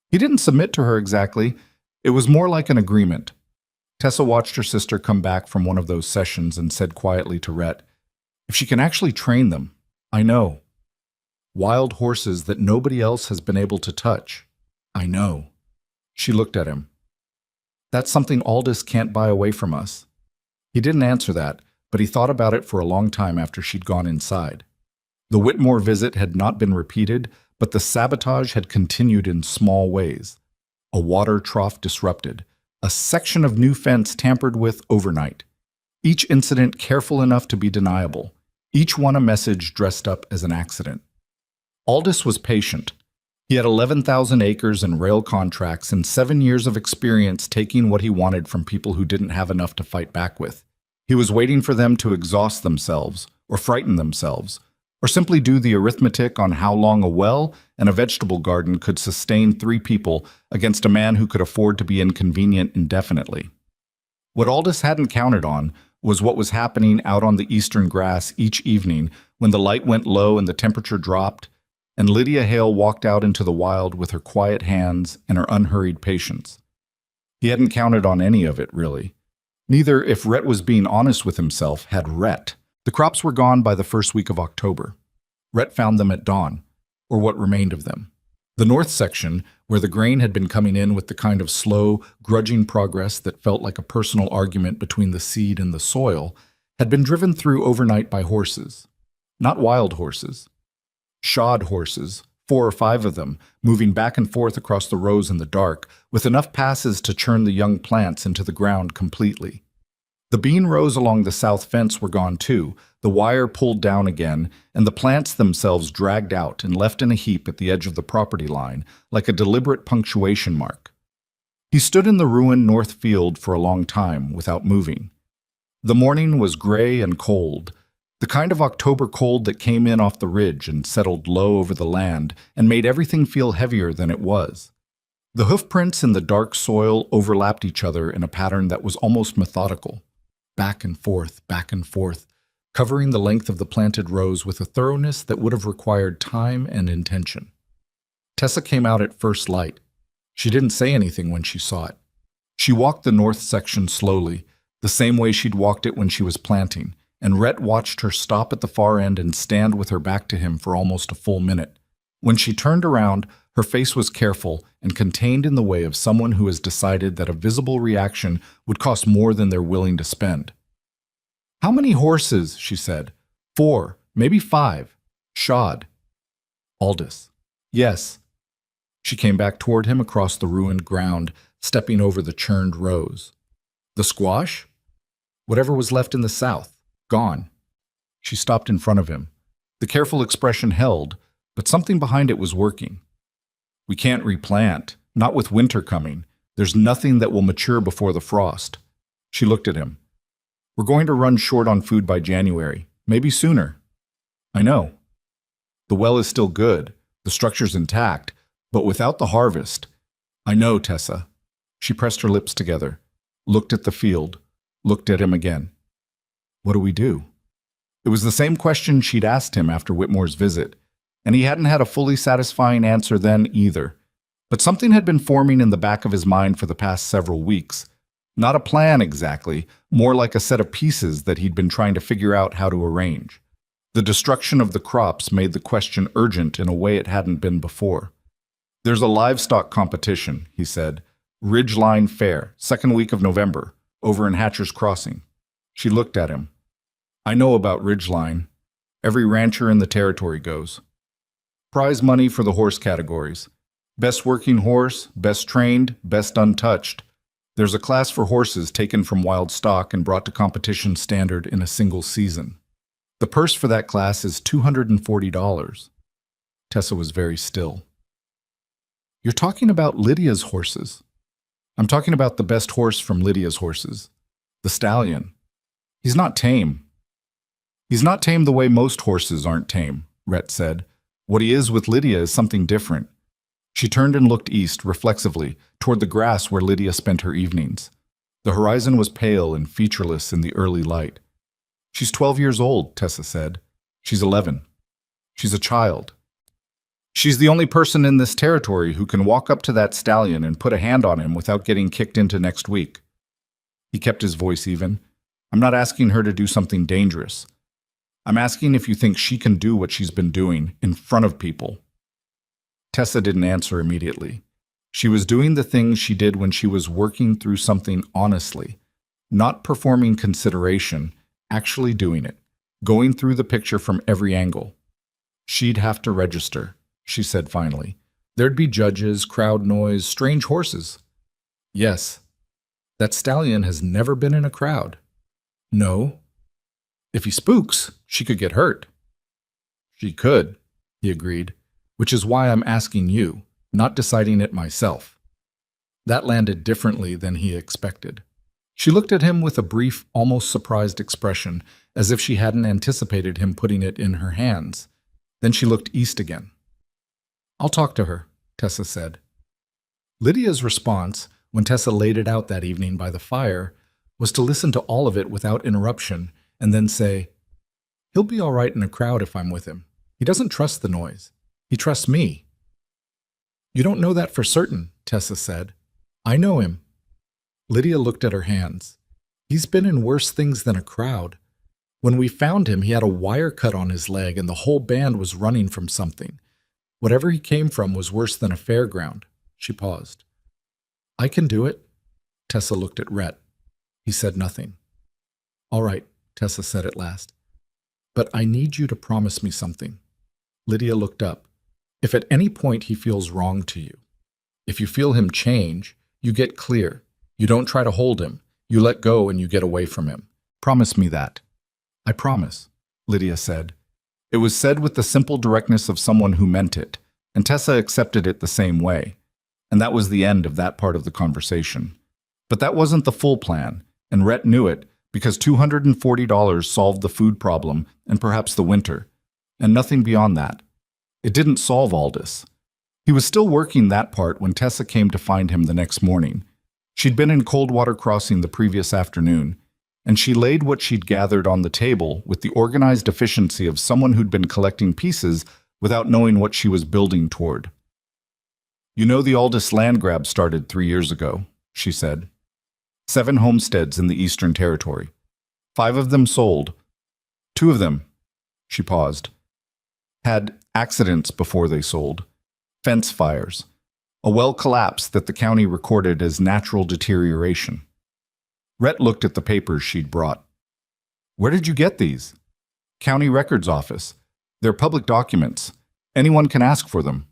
He didn't submit to her exactly. It was more like an agreement. Tessa watched her sister come back from one of those sessions and said quietly to Rhett, "If she can actually train them, I know. Wild horses that nobody else has been able to touch. I know." She looked at him. "That's something Aldous can't buy away from us." He didn't answer that, but he thought about it for a long time after she'd gone inside. The Whitmore visit had not been repeated, but the sabotage had continued in small ways. A water trough disrupted, a section of new fence tampered with overnight. Each incident careful enough to be deniable, each one a message dressed up as an accident. Aldous was patient. He had 11,000 acres and rail contracts and 7 years of experience taking what he wanted from people who didn't have enough to fight back with. He was waiting for them to exhaust themselves, or frighten themselves, or simply do the arithmetic on how long a well and a vegetable garden could sustain 3 people against a man who could afford to be inconvenient indefinitely. What Aldous hadn't counted on was what was happening out on the eastern grass each evening when the light went low and the temperature dropped, and Lydia Hale walked out into the wild with her quiet hands and her unhurried patience. He hadn't counted on any of it, really. Neither, if Rhett was being honest with himself, had Rhett. The crops were gone by the first week of October. Rhett found them at dawn, or what remained of them. The north section, where the grain had been coming in with the kind of slow, grudging progress that felt like a personal argument between the seed and the soil, had been driven through overnight by horses. Not wild horses. Shod horses, 4 or 5 of them, moving back and forth across the rows in the dark, with enough passes to churn the young plants into the ground completely. The bean rows along the south fence were gone too, the wire pulled down again, and the plants themselves dragged out and left in a heap at the edge of the property line, like a deliberate punctuation mark. He stood in the ruined north field for a long time without moving. The morning was gray and cold, the kind of October cold that came in off the ridge and settled low over the land and made everything feel heavier than it was. The hoofprints in the dark soil overlapped each other in a pattern that was almost methodical, back and forth, covering the length of the planted rows with a thoroughness that would have required time and intention. Tessa came out at first light. She didn't say anything when she saw it. She walked the north section slowly, the same way she'd walked it when she was planting, and Rhett watched her stop at the far end and stand with her back to him for almost a full minute. When she turned around, her face was careful and contained in the way of someone who has decided that a visible reaction would cost more than they're willing to spend. "How many horses?" she said. 4, maybe 5. Shod. Aldous. "Yes." She came back toward him across the ruined ground, stepping over the churned rows. "The squash?" "Whatever was left in the south. Gone." She stopped in front of him. The careful expression held, but something behind it was working. "We can't replant, not with winter coming. There's nothing that will mature before the frost. She looked at him. We're going to run short on food by January, maybe sooner. I know. The well is still good, the structure's intact, but without the harvest. I know, Tessa. She pressed her lips together, looked at the field, looked at him again. What do we do? It was the same question she'd asked him after Whitmore's visit, and he hadn't had a fully satisfying answer then either. But something had been forming in the back of his mind for the past several weeks. Not a plan exactly, more like a set of pieces that he'd been trying to figure out how to arrange. The destruction of the crops made the question urgent in a way it hadn't been before. There's a livestock competition, he said. Ridgeline Fair, second week of November, over in Hatcher's Crossing. She looked at him. I know about Ridgeline. Every rancher in the territory goes. Prize money for the horse categories. Best working horse, best trained, best untouched. There's a class for horses taken from wild stock and brought to competition standard in a single season. The purse for that class is $240. Tessa was very still. You're talking about Lydia's horses. I'm talking about the best horse from Lydia's horses. The stallion. He's not tame. He's not tame the way most horses aren't tame, Rhett said. What he is with Lydia is something different. She turned and looked east, reflexively, toward the grass where Lydia spent her evenings. The horizon was pale and featureless in the early light. She's 12 years old, Tessa said. She's 11. She's a child. She's the only person in this territory who can walk up to that stallion and put a hand on him without getting kicked into next week. He kept his voice even. I'm not asking her to do something dangerous. I'm asking if you think she can do what she's been doing in front of people. Tessa didn't answer immediately. She was doing the things she did when she was working through something honestly, not performing consideration, actually doing it, going through the picture from every angle. She'd have to register, she said finally. There'd be judges, crowd noise, strange horses. Yes, that stallion has never been in a crowd. No. If he spooks, she could get hurt. She could, he agreed, which is why I'm asking you, not deciding it myself. That landed differently than he expected. She looked at him with a brief, almost surprised expression, as if she hadn't anticipated him putting it in her hands. Then she looked east again. I'll talk to her, Tessa said. Lydia's response, when Tessa laid it out that evening by the fire, was to listen to all of it without interruption and then say, He'll be all right in a crowd if I'm with him. He doesn't trust the noise. He trusts me. You don't know that for certain, Tessa said. I know him. Lydia looked at her hands. He's been in worse things than a crowd. When we found him, he had a wire cut on his leg and the whole band was running from something. Whatever he came from was worse than a fairground. She paused. I can do it. Tessa looked at Rhett. He said nothing. All right, Tessa said at last. But I need you to promise me something. Lydia looked up. If at any point he feels wrong to you, if you feel him change, you get clear. You don't try to hold him. You let go and you get away from him. Promise me that. I promise, Lydia said. It was said with the simple directness of someone who meant it, and Tessa accepted it the same way. And that was the end of that part of the conversation. But that wasn't the full plan, and Rhett knew it because $240 solved the food problem and perhaps the winter, and nothing beyond that. It didn't solve Aldous. He was still working that part when Tessa came to find him the next morning. She'd been in Coldwater Crossing the previous afternoon, and she laid what she'd gathered on the table with the organized efficiency of someone who'd been collecting pieces without knowing what she was building toward. You know the Aldous land grab started 3 years ago, she said. 7 homesteads in the Eastern Territory. 5 of them sold. 2 of them, she paused, had accidents before they sold. Fence fires. A well collapse that the county recorded as natural deterioration. Rhett looked at the papers she'd brought. Where did you get these? County Records Office. They're public documents. Anyone can ask for them.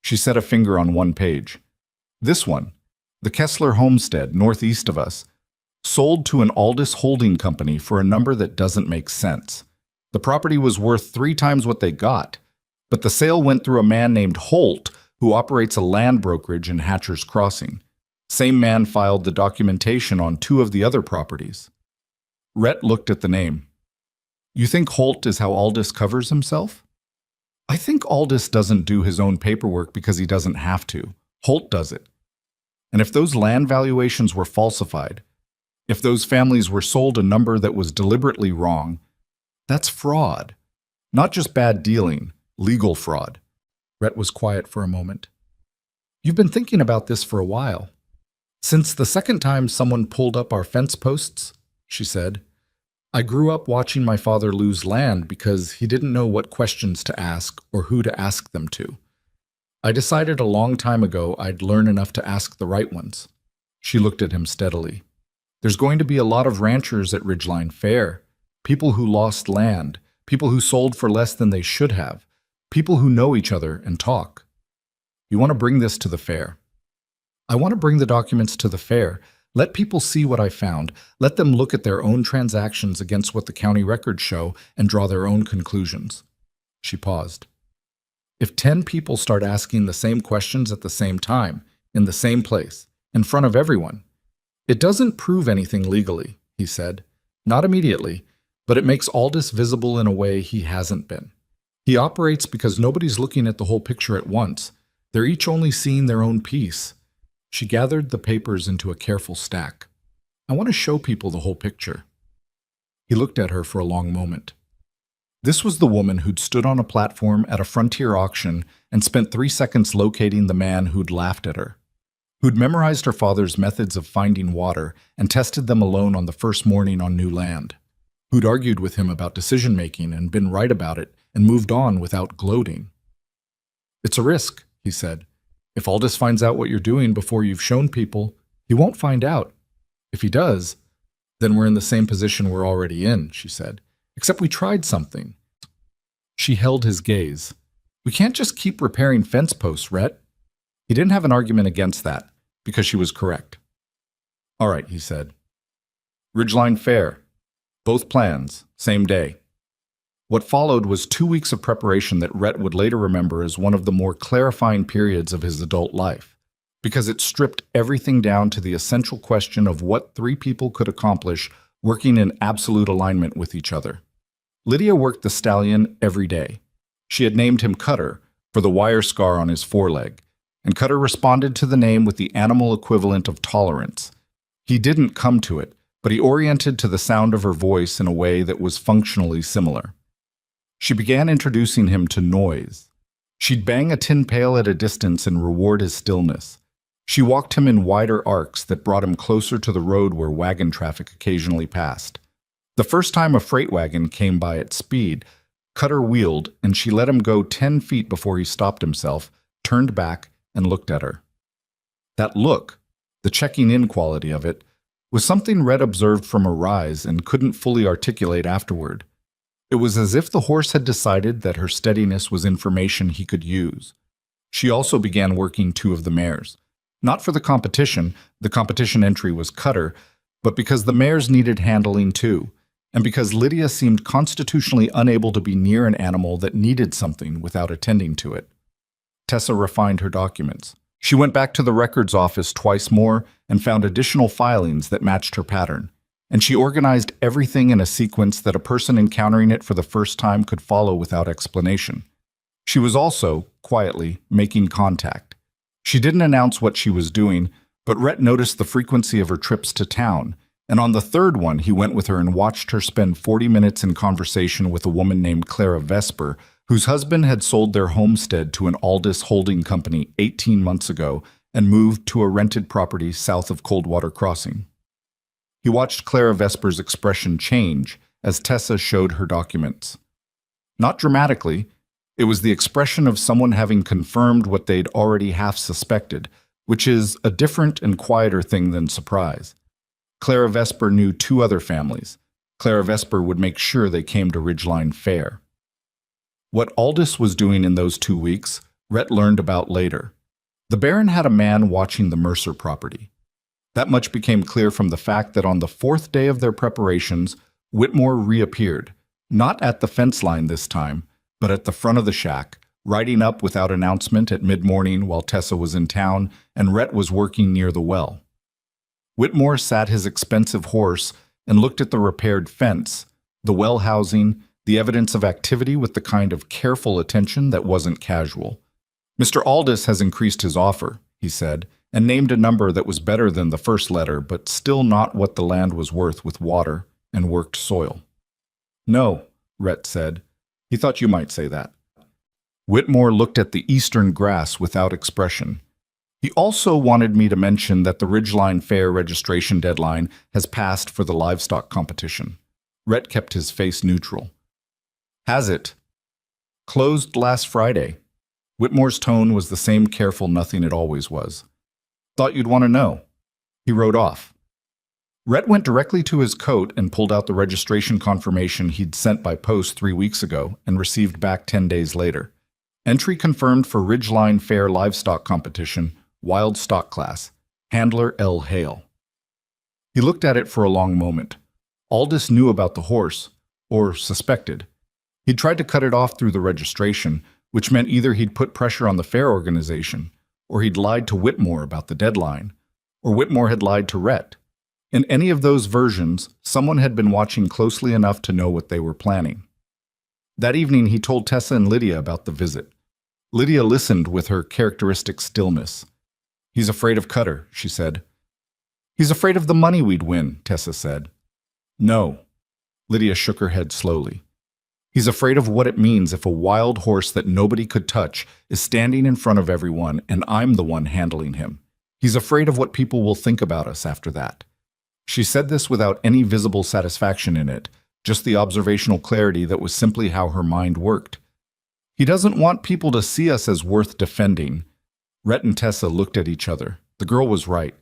She set a finger on one page. This one, the Kessler Homestead, northeast of us, sold to an Aldous holding company for a number that doesn't make sense. The property was worth 3 times what they got, but the sale went through a man named Holt, who operates a land brokerage in Hatcher's Crossing. Same man filed the documentation on 2 of the other properties. Rhett looked at the name. You think Holt is how Aldous covers himself? I think Aldous doesn't do his own paperwork because he doesn't have to. Holt does it. And if those land valuations were falsified, if those families were sold a number that was deliberately wrong, that's fraud. Not just bad dealing, legal fraud. Rhett was quiet for a moment. You've been thinking about this for a while. Since the second time someone pulled up our fence posts, she said. I grew up watching my father lose land because he didn't know what questions to ask or who to ask them to. I decided a long time ago I'd learn enough to ask the right ones. She looked at him steadily. There's going to be a lot of ranchers at Ridgeline Fair, people who lost land, people who sold for less than they should have, people who know each other and talk. You want to bring this to the fair. I want to bring the documents to the fair. Let people see what I found. Let them look at their own transactions against what the county records show and draw their own conclusions. She paused. If 10 people start asking the same questions at the same time, in the same place, in front of everyone, it doesn't prove anything legally, he said. Not immediately, but it makes Aldous visible in a way he hasn't been. He operates because nobody's looking at the whole picture at once. They're each only seeing their own piece. She gathered the papers into a careful stack. I want to show people the whole picture. He looked at her for a long moment. This was the woman who'd stood on a platform at a frontier auction and spent 3 seconds locating the man who'd laughed at her, who'd memorized her father's methods of finding water and tested them alone on the first morning on new land, who'd argued with him about decision-making and been right about it and moved on without gloating. It's a risk, he said. If Aldous finds out what you're doing before you've shown people, he won't find out. If he does, then we're in the same position we're already in, she said. Except we tried something. She held his gaze. We can't just keep repairing fence posts, Rhett. He didn't have an argument against that, because she was correct. All right, he said. Ridgeline Fair. Both plans, same day. What followed was 2 weeks of preparation that Rhett would later remember as one of the more clarifying periods of his adult life, because it stripped everything down to the essential question of what 3 people could accomplish working in absolute alignment with each other. Lydia worked the stallion every day. She had named him Cutter for the wire scar on his foreleg, and Cutter responded to the name with the animal equivalent of tolerance. He didn't come to it, but he oriented to the sound of her voice in a way that was functionally similar. She began introducing him to noise. She'd bang a tin pail at a distance and reward his stillness. She walked him in wider arcs that brought him closer to the road where wagon traffic occasionally passed. The first time a freight wagon came by at speed, Cutter wheeled, and she let him go 10 feet before he stopped himself, turned back, and looked at her. That look, the checking-in quality of it, was something Rhett observed from a rise and couldn't fully articulate afterward. It was as if the horse had decided that her steadiness was information he could use. She also began working 2 of the mares. Not for the competition entry was Cutter, but because the mares needed handling too, and because Lydia seemed constitutionally unable to be near an animal that needed something without attending to it. Tessa refined her documents. She went back to the records office twice more and found additional filings that matched her pattern. And she organized everything in a sequence that a person encountering it for the first time could follow without explanation. She was also, quietly, making contact. She didn't announce what she was doing, but Rhett noticed the frequency of her trips to town, and on the 3rd one he went with her and watched her spend 40 minutes in conversation with a woman named Clara Vesper, whose husband had sold their homestead to an Aldous holding company 18 months ago and moved to a rented property south of Coldwater Crossing. He watched Clara Vesper's expression change as Tessa showed her documents. Not dramatically, it was the expression of someone having confirmed what they'd already half suspected, which is a different and quieter thing than surprise. Clara Vesper knew 2 other families. Clara Vesper would make sure they came to Ridgeline Fair. What Aldous was doing in those 2 weeks, Rhett learned about later. The Baron had a man watching the Mercer property. That much became clear from the fact that on the 4th day of their preparations, Whitmore reappeared, not at the fence line this time, but at the front of the shack, riding up without announcement at mid-morning while Tessa was in town and Rhett was working near the well. Whitmore sat his expensive horse and looked at the repaired fence, the well housing, the evidence of activity with the kind of careful attention that wasn't casual. "Mr. Aldous has increased his offer," he said, and named a number that was better than the first letter, but still not what the land was worth with water and worked soil. "No," Rhett said. "He thought you might say that." Whitmore looked at the eastern grass without expression. "He also wanted me to mention that the Ridgeline Fair registration deadline has passed for the livestock competition." Rhett kept his face neutral. "Has it?" "Closed last Friday." Whitmore's tone was the same careful nothing it always was. "Thought you'd want to know." He rode off. Rhett went directly to his coat and pulled out the registration confirmation he'd sent by post 3 weeks ago and received back 10 days later. Entry confirmed for Ridgeline Fair livestock competition, wild stock class, handler L. Hale. He looked at it for a long moment. Aldous knew about the horse, or suspected. He'd tried to cut it off through the registration, which meant either he'd put pressure on the fair organization, or he'd lied to Whitmore about the deadline, or Whitmore had lied to Rhett. In any of those versions, someone had been watching closely enough to know what they were planning. That evening, he told Tessa and Lydia about the visit. Lydia listened with her characteristic stillness. "He's afraid of Cutter," she said. "He's afraid of the money we'd win," Tessa said. "No." Lydia shook her head slowly. "He's afraid of what it means if a wild horse that nobody could touch is standing in front of everyone and I'm the one handling him. He's afraid of what people will think about us after that." She said this without any visible satisfaction in it, just the observational clarity that was simply how her mind worked. "He doesn't want people to see us as worth defending." Rhett and Tessa looked at each other. The girl was right.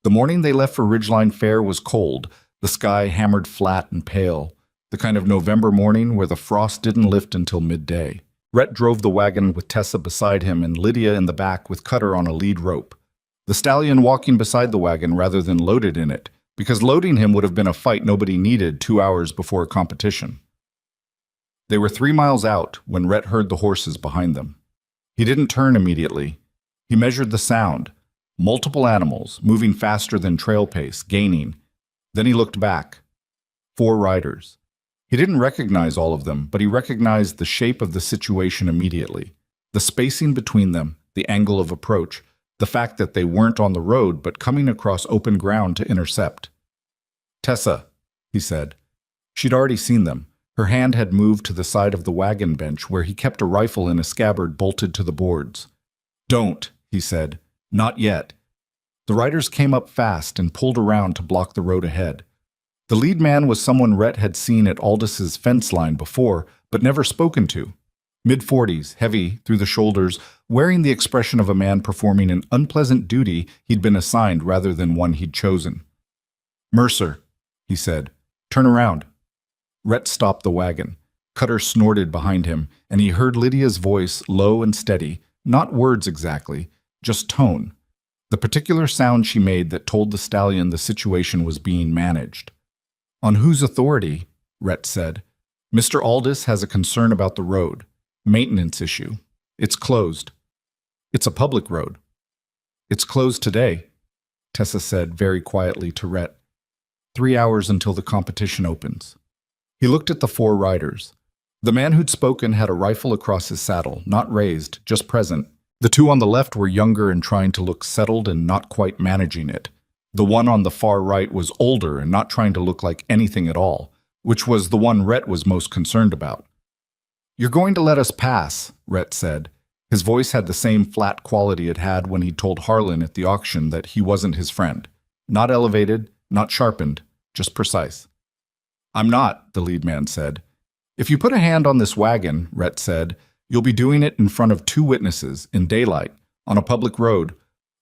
The morning they left for Ridgeline Fair was cold, the sky hammered flat and pale, the kind of November morning where the frost didn't lift until midday. Rhett drove the wagon with Tessa beside him and Lydia in the back with Cutter on a lead rope. The stallion walking beside the wagon rather than loaded in it, because loading him would have been a fight nobody needed 2 hours before a competition. They were 3 miles out when Rhett heard the horses behind them. He didn't turn immediately. He measured the sound. Multiple animals, moving faster than trail pace, gaining. Then he looked back. 4 riders. He didn't recognize all of them, but he recognized the shape of the situation immediately. The spacing between them, the angle of approach, the fact that they weren't on the road but coming across open ground to intercept. "Tessa," he said. She'd already seen them. Her hand had moved to the side of the wagon bench where he kept a rifle in a scabbard bolted to the boards. "Don't," he said. "Not yet." The riders came up fast and pulled around to block the road ahead. The lead man was someone Rhett had seen at Aldous' fence line before, but never spoken to. Mid-40s, heavy through the shoulders, wearing the expression of a man performing an unpleasant duty he'd been assigned rather than one he'd chosen. "Mercer," he said. "Turn around." Rhett stopped the wagon. Cutter snorted behind him, and he heard Lydia's voice, low and steady, not words exactly, just tone. The particular sound she made that told the stallion the situation was being managed. "On whose authority?" Rhett said. "Mr. Aldous has a concern about the road. Maintenance issue. It's closed." "It's a public road." "It's closed today," Tessa said very quietly to Rhett. 3 hours until the competition opens." He looked at the 4 riders. The man who'd spoken had a rifle across his saddle, not raised, just present. The 2 on the left were younger and trying to look settled and not quite managing it. The one on the far right was older and not trying to look like anything at all, which was the one Rhett was most concerned about. "You're going to let us pass," Rhett said. His voice had the same flat quality it had when he told Harlan at the auction that he wasn't his friend. Not elevated, not sharpened, just precise. "I'm not," the lead man said. "If you put a hand on this wagon," Rhett said, "you'll be doing it in front of 2 witnesses, in daylight, on a public road,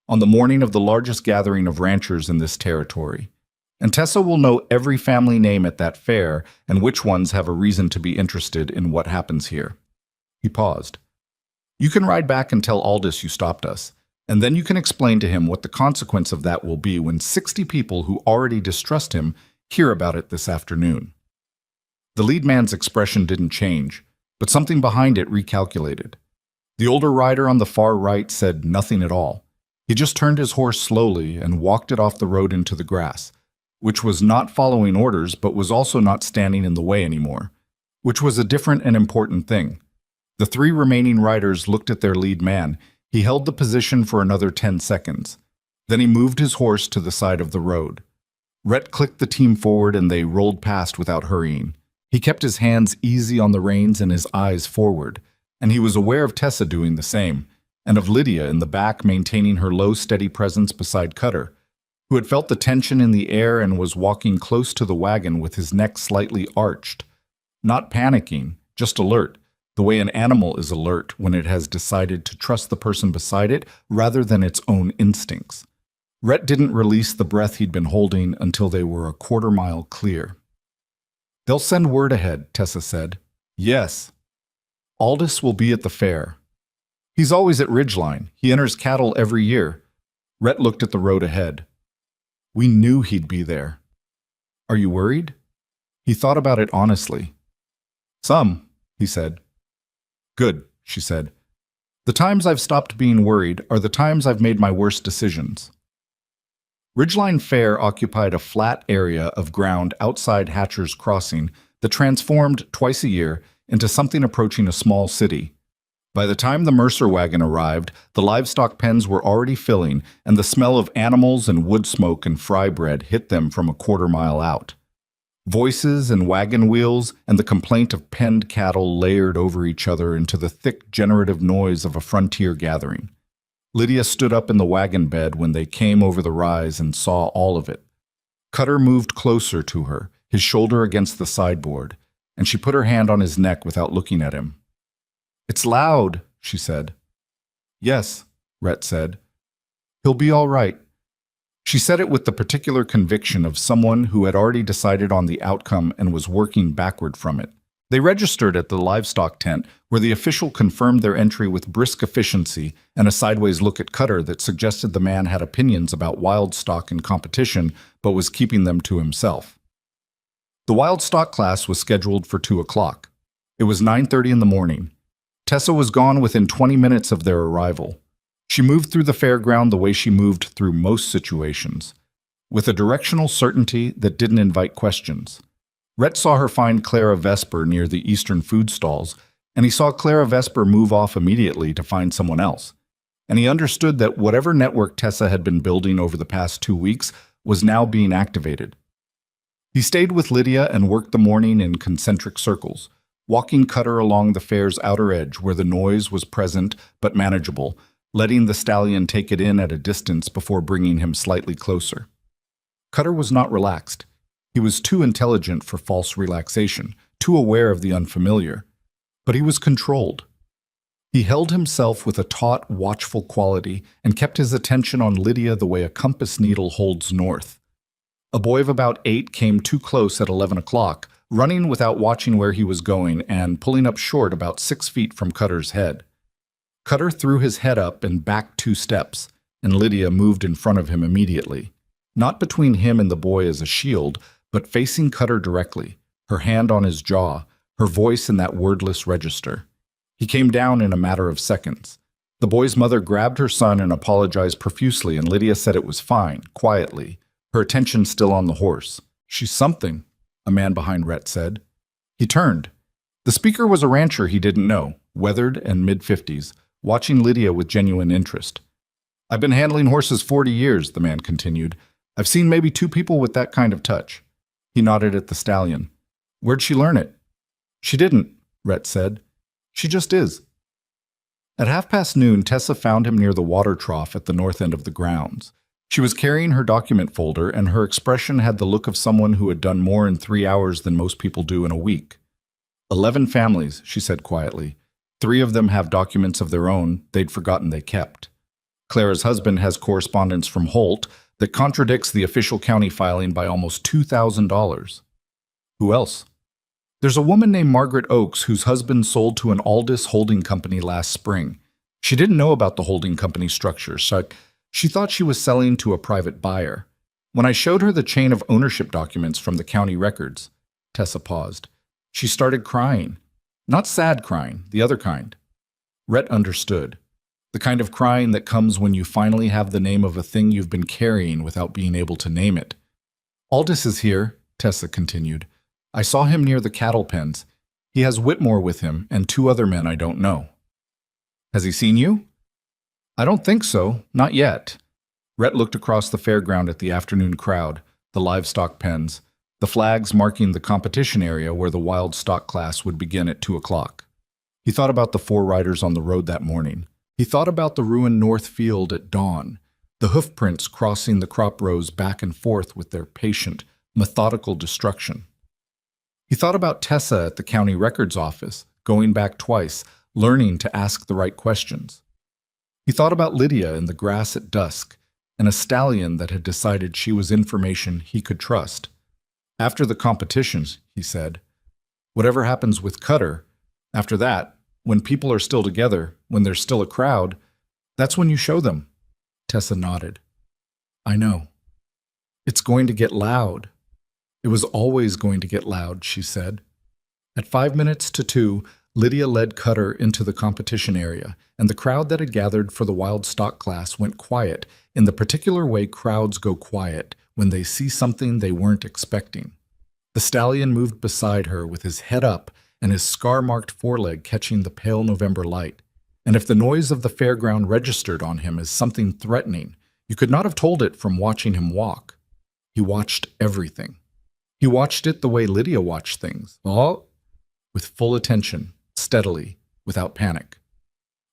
on the morning of the largest gathering of ranchers in this territory. And Tessa will know every family name at that fair and which ones have a reason to be interested in what happens here." He paused. "You can ride back and tell Aldous you stopped us, and then you can explain to him what the consequence of that will be when 60 people who already distrust him hear about it this afternoon." The lead man's expression didn't change, but something behind it recalculated. The older rider on the far right said nothing at all. He just turned his horse slowly and walked it off the road into the grass, which was not following orders but was also not standing in the way anymore, which was a different and important thing. The three remaining riders looked at their lead man. He held the position for another 10 seconds. Then he moved his horse to the side of the road. Rhett clicked the team forward and they rolled past without hurrying. He kept his hands easy on the reins and his eyes forward, and he was aware of Tessa doing the same, and of Lydia in the back maintaining her low, steady presence beside Cutter, who had felt the tension in the air and was walking close to the wagon with his neck slightly arched. Not panicking, just alert, the way an animal is alert when it has decided to trust the person beside it rather than its own instincts. Rhett didn't release the breath he'd been holding until they were a quarter-mile clear. "They'll send word ahead," Tessa said. "Yes. Aldous will be at the fair. He's always at Ridgeline. He enters cattle every year." Rhett looked at the road ahead. "We knew he'd be there." "Are you worried?" He thought about it honestly. "Some," he said. "Good," she said. "The times I've stopped being worried are the times I've made my worst decisions." Ridgeline Fair occupied a flat area of ground outside Hatcher's Crossing that transformed twice a year into something approaching a small city. By the time the Mercer wagon arrived, the livestock pens were already filling, and the smell of animals and wood smoke and fry bread hit them from a quarter-mile out. Voices and wagon wheels and the complaint of penned cattle layered over each other into the thick, generative noise of a frontier gathering. Lydia stood up in the wagon bed when they came over the rise and saw all of it. Cutter moved closer to her, his shoulder against the sideboard, and she put her hand on his neck without looking at him. "It's loud," she said. "Yes," Rhett said. "He'll be all right." She said it with the particular conviction of someone who had already decided on the outcome and was working backward from it. They registered at the livestock tent, where the official confirmed their entry with brisk efficiency and a sideways look at Cutter that suggested the man had opinions about wild stock and competition, but was keeping them to himself. The wild stock class was scheduled for 2 o'clock. It was 9:30 in the morning. Tessa was gone within 20 minutes of their arrival. She moved through the fairground the way she moved through most situations, with a directional certainty that didn't invite questions. Rhett saw her find Clara Vesper near the Eastern food stalls, and he saw Clara Vesper move off immediately to find someone else. And he understood that whatever network Tessa had been building over the past 2 weeks was now being activated. He stayed with Lydia and worked the morning in concentric circles, walking Cutter along the fair's outer edge where the noise was present but manageable, letting the stallion take it in at a distance before bringing him slightly closer. Cutter was not relaxed. He was too intelligent for false relaxation, too aware of the unfamiliar. But he was controlled. He held himself with a taut, watchful quality and kept his attention on Lydia the way a compass needle holds north. A boy of about 8 came too close at 11 o'clock, running without watching where he was going and pulling up short about 6 feet from Cutter's head. Cutter threw his head up and backed 2 steps, and Lydia moved in front of him immediately, not between him and the boy as a shield, but facing Cutter directly, her hand on his jaw, her voice in that wordless register. He came down in a matter of seconds. The boy's mother grabbed her son and apologized profusely, and Lydia said it was fine, quietly, her attention still on the horse. "She's something," a man behind Rhett said. He turned. The speaker was a rancher he didn't know, weathered and mid-50s, watching Lydia with genuine interest. "I've been handling horses 40 years, the man continued. "I've seen maybe 2 people with that kind of touch." He nodded at the stallion. "Where'd she learn it?" "She didn't," Rhett said. "She just is." At noon, Tessa found him near the water trough at the north end of the grounds. She was carrying her document folder, and her expression had the look of someone who had done more in 3 hours than most people do in a week. 11 families, she said quietly. 3 of them have documents of their own they'd forgotten they kept. Clara's husband has correspondence from Holt that contradicts the official county filing by almost $2,000. Who else? There's a woman named Margaret Oakes whose husband sold to an Aldous holding company last spring. She didn't know about the holding company structure, so she thought she was selling to a private buyer. When I showed her the chain of ownership documents from the county records, Tessa paused. She started crying. Not sad crying, the other kind. Rhett understood. The kind of crying that comes when you finally have the name of a thing you've been carrying without being able to name it. Aldous is here, Tessa continued. I saw him near the cattle pens. He has Whitmore with him and 2 other men I don't know. Has he seen you? I don't think so, not yet. Rhett looked across the fairground at the afternoon crowd, the livestock pens, the flags marking the competition area where the wild stock class would begin at 2 o'clock. He thought about the 4 riders on the road that morning. He thought about the ruined north field at dawn, the hoof prints crossing the crop rows back and forth with their patient, methodical destruction. He thought about Tessa at the county records office, going back twice, learning to ask the right questions. He thought about Lydia in the grass at dusk, and a stallion that had decided she was information he could trust. After the competitions, he said, whatever happens with Cutter, after that, when people are still together, when there's still a crowd, that's when you show them. Tessa nodded. I know. It's going to get loud. It was always going to get loud, she said. At 5 minutes to 2, Lydia led Cutter into the competition area, and the crowd that had gathered for the wild stock class went quiet in the particular way crowds go quiet when they see something they weren't expecting. The stallion moved beside her with his head up and his scar-marked foreleg catching the pale November light. And if the noise of the fairground registered on him as something threatening, you could not have told it from watching him walk. He watched everything. He watched it the way Lydia watched things, all with full attention, steadily, without panic.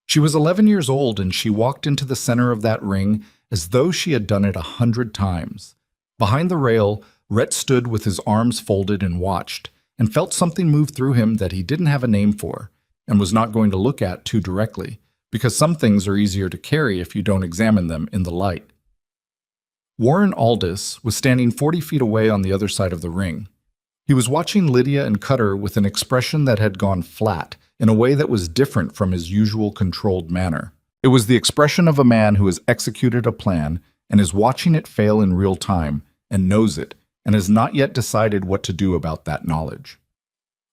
She was 11 years old, and she walked into the center of that ring as though she had done it 100 times. Behind the rail, Rhett stood with his arms folded and watched, and felt something move through him that he didn't have a name for, and was not going to look at too directly, because some things are easier to carry if you don't examine them in the light. Warren Aldous was standing 40 feet away on the other side of the ring. He was watching Lydia and Cutter with an expression that had gone flat, in a way that was different from his usual controlled manner. It was the expression of a man who has executed a plan and is watching it fail in real time, and knows it, and has not yet decided what to do about that knowledge.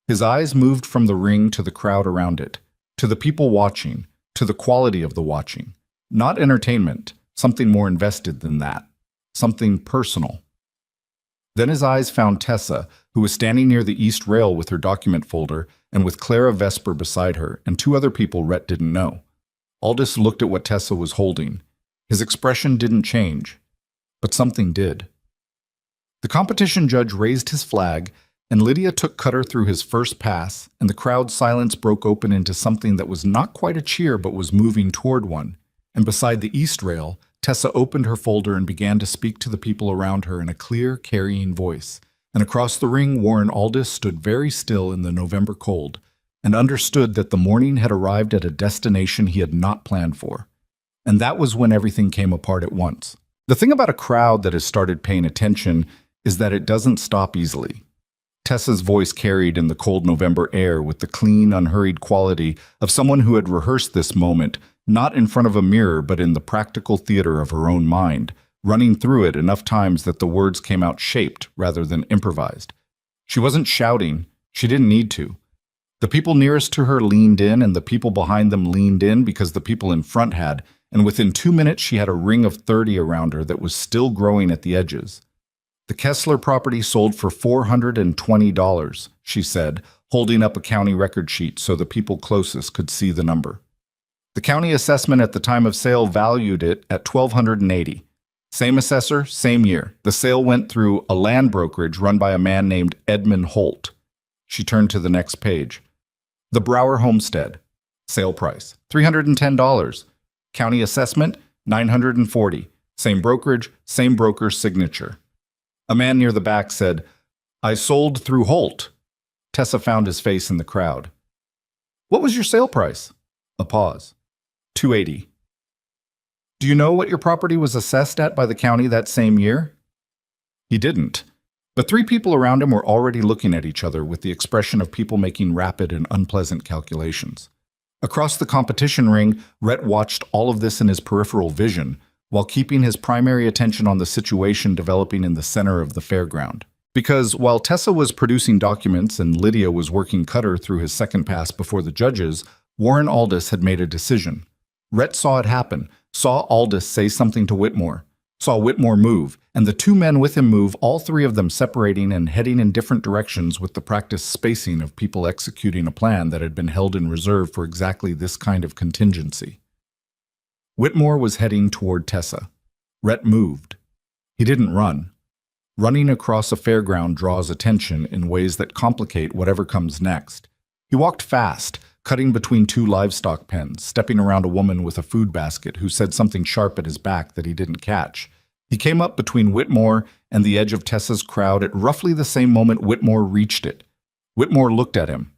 His eyes moved from the ring to the crowd around it, to the people watching, to the quality of the watching. Not entertainment, something more invested than that, something personal. Then his eyes found Tessa, who was standing near the east rail with her document folder and with Clara Vesper beside her and 2 other people Rhett didn't know. Aldous looked at what Tessa was holding. His expression didn't change, but something did. The competition judge raised his flag, and Lydia took Cutter through his first pass, and the crowd's silence broke open into something that was not quite a cheer but was moving toward one. And beside the east rail, Tessa opened her folder and began to speak to the people around her in a clear, carrying voice. And across the ring, Warren Aldous stood very still in the November cold, and understood that the morning had arrived at a destination he had not planned for. And that was when everything came apart at once. The thing about a crowd that has started paying attention is that it doesn't stop easily. Tessa's voice carried in the cold November air with the clean, unhurried quality of someone who had rehearsed this moment, not in front of a mirror but in the practical theater of her own mind, running through it enough times that the words came out shaped rather than improvised. She wasn't shouting. She didn't need to. The people nearest to her leaned in, and the people behind them leaned in because the people in front had, and within 2 minutes she had a ring of 30 around her that was still growing at the edges. The Kessler property sold for $420, she said, holding up a county record sheet so the people closest could see the number. The county assessment at the time of sale valued it at $1,280. Same assessor, same year. The sale went through a land brokerage run by a man named Edmund Holt. She turned to the next page. The Brower Homestead. Sale price, $310. County assessment, $940. Same brokerage, same broker's signature. A man near the back said, I sold through Holt. Tessa found his face in the crowd. What was your sale price? A pause. $280. Do you know what your property was assessed at by the county that same year? He didn't. But 3 people around him were already looking at each other with the expression of people making rapid and unpleasant calculations. Across the competition ring, Rhett watched all of this in his peripheral vision, while keeping his primary attention on the situation developing in the center of the fairground. Because while Tessa was producing documents and Lydia was working Cutter through his second pass before the judges, Warren Aldous had made a decision. Rhett saw it happen, saw Aldous say something to Whitmore, saw Whitmore move, and the two men with him move, all three of them separating and heading in different directions with the practiced spacing of people executing a plan that had been held in reserve for exactly this kind of contingency. Whitmore was heading toward Tessa. Rhett moved. He didn't run. Running across a fairground draws attention in ways that complicate whatever comes next. He walked fast, cutting between two livestock pens, stepping around a woman with a food basket who said something sharp at his back that he didn't catch. He came up between Whitmore and the edge of Tessa's crowd at roughly the same moment Whitmore reached it. Whitmore looked at him.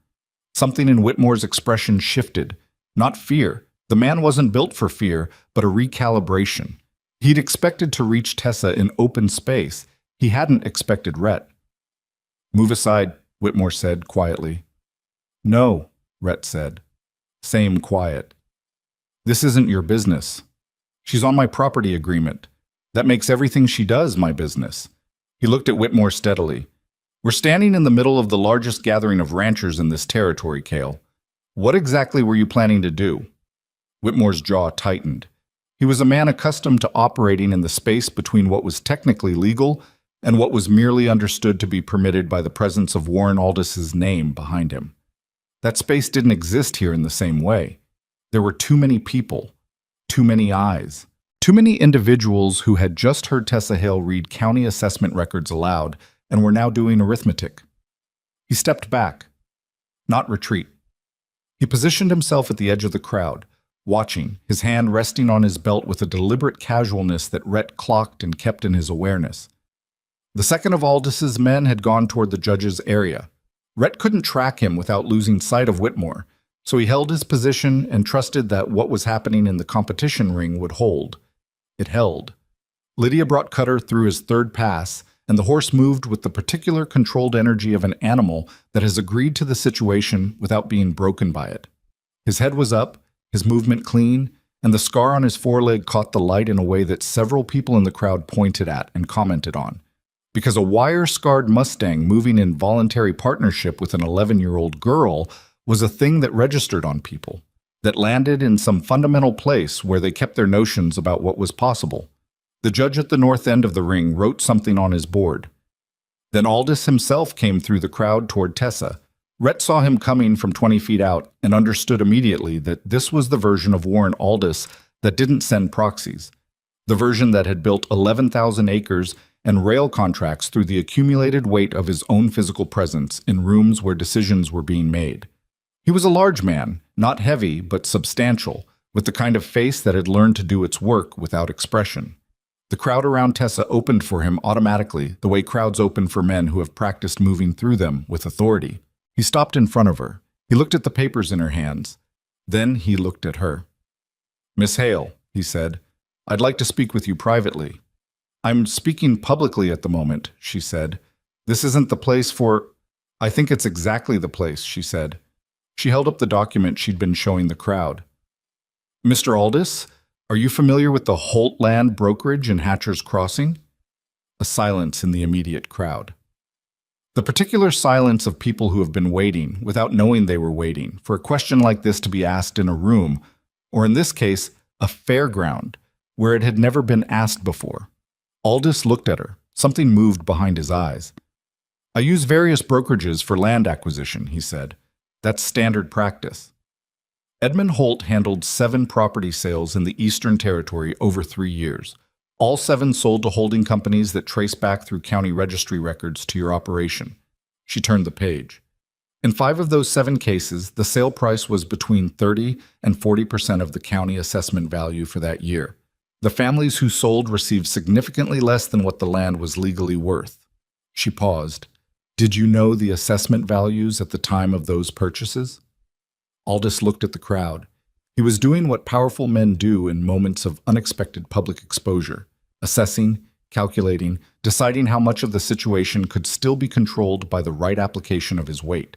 Something in Whitmore's expression shifted. Not fear. The man wasn't built for fear, but a recalibration. He'd expected to reach Tessa in open space. He hadn't expected Rhett. "Move aside," Whitmore said quietly. "No," Rhett said. Same quiet. "This isn't your business. She's on my property agreement. That makes everything she does my business." He looked at Whitmore steadily. "We're standing in the middle of the largest gathering of ranchers in this territory, Cale. What exactly were you planning to do?" Whitmore's jaw tightened. He was a man accustomed to operating in the space between what was technically legal and what was merely understood to be permitted by the presence of Warren Aldous's name behind him. That space didn't exist here in the same way. There were too many people, too many eyes, too many individuals who had just heard Tessa Hale read county assessment records aloud and were now doing arithmetic. He stepped back, not retreat. He positioned himself at the edge of the crowd, watching, his hand resting on his belt with a deliberate casualness that Rhett clocked and kept in his awareness. The second of Aldous's men had gone toward the judge's area. Rhett couldn't track him without losing sight of Whitmore, so he held his position and trusted that what was happening in the competition ring would hold. It held. Lydia brought Cutter through his third pass, and the horse moved with the particular controlled energy of an animal that has agreed to the situation without being broken by it. His head was up, his movement clean, and the scar on his foreleg caught the light in a way that several people in the crowd pointed at and commented on. Because a wire-scarred Mustang moving in voluntary partnership with an 11-year-old girl was a thing that registered on people, that landed in some fundamental place where they kept their notions about what was possible. The judge at the north end of the ring wrote something on his board. Then Aldous himself came through the crowd toward Tessa. Rhett saw him coming from 20 feet out and understood immediately that this was the version of Warren Aldous that didn't send proxies, the version that had built 11,000 acres and rail contracts through the accumulated weight of his own physical presence in rooms where decisions were being made. He was a large man, not heavy but substantial, with the kind of face that had learned to do its work without expression. The crowd around Tessa opened for him automatically, the way crowds open for men who have practiced moving through them with authority. He stopped in front of her. He looked at the papers in her hands. Then he looked at her. "Miss Hale," he said, "I'd like to speak with you privately." "I'm speaking publicly at the moment," she said. "This isn't the place for—" "I think it's exactly the place," she said. She held up the document she'd been showing the crowd. "Mr. Aldous, are you familiar with the Holt Land Brokerage in Hatcher's Crossing?" A silence in the immediate crowd. The particular silence of people who have been waiting, without knowing they were waiting, for a question like this to be asked in a room, or in this case, a fairground, where it had never been asked before. Aldous looked at her. Something moved behind his eyes. "I use various brokerages for land acquisition," he said. "That's standard practice." Edmund Holt handled 7 property sales in the Eastern Territory over 3 years. All 7 sold to holding companies that trace back through county registry records to your operation. She turned the page. In 5 of those 7 cases, the sale price was between 30 and 40% of the county assessment value for that year. The families who sold received significantly less than what the land was legally worth. She paused. "Did you know the assessment values at the time of those purchases?" Aldous looked at the crowd. He was doing what powerful men do in moments of unexpected public exposure, assessing, calculating, deciding how much of the situation could still be controlled by the right application of his weight.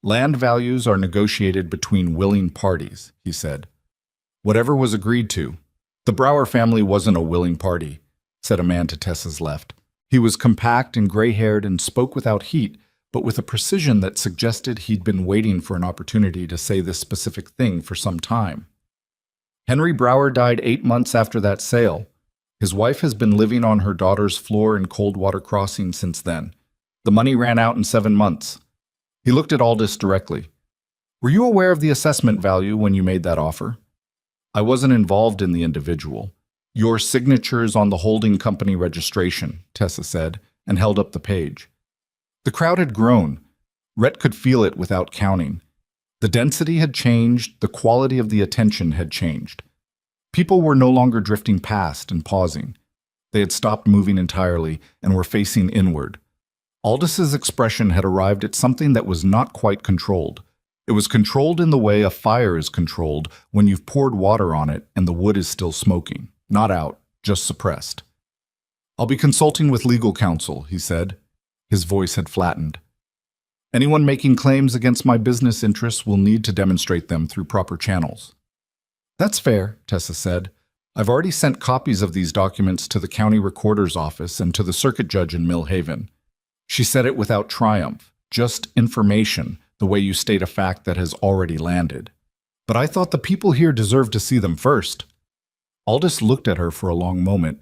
"Land values are negotiated between willing parties," he said. "Whatever was agreed to." "The Brower family wasn't a willing party," said a man to Tessa's left. He was compact and gray-haired and spoke without heat, but with a precision that suggested he'd been waiting for an opportunity to say this specific thing for some time. Henry Brower died 8 months after that sale. His wife has been living on her daughter's floor in Coldwater Crossing since then. The money ran out in 7 months. He looked at Aldous directly. Were you aware of the assessment value when you made that offer? I wasn't involved in the individual. Your signature's on the holding company registration, Tessa said, and held up the page. The crowd had grown. Rhett could feel it without counting. The density had changed, the quality of the attention had changed. People were no longer drifting past and pausing. They had stopped moving entirely and were facing inward. Aldous's expression had arrived at something that was not quite controlled. It was controlled in the way a fire is controlled when you've poured water on it and the wood is still smoking. Not out, just suppressed. I'll be consulting with legal counsel, he said. His voice had flattened. Anyone making claims against my business interests will need to demonstrate them through proper channels. That's fair, Tessa said. I've already sent copies of these documents to the county recorder's office and to the circuit judge in Mill Haven. She said it without triumph, just information, the way you state a fact that has already landed. But I thought the people here deserved to see them first. Aldous looked at her for a long moment.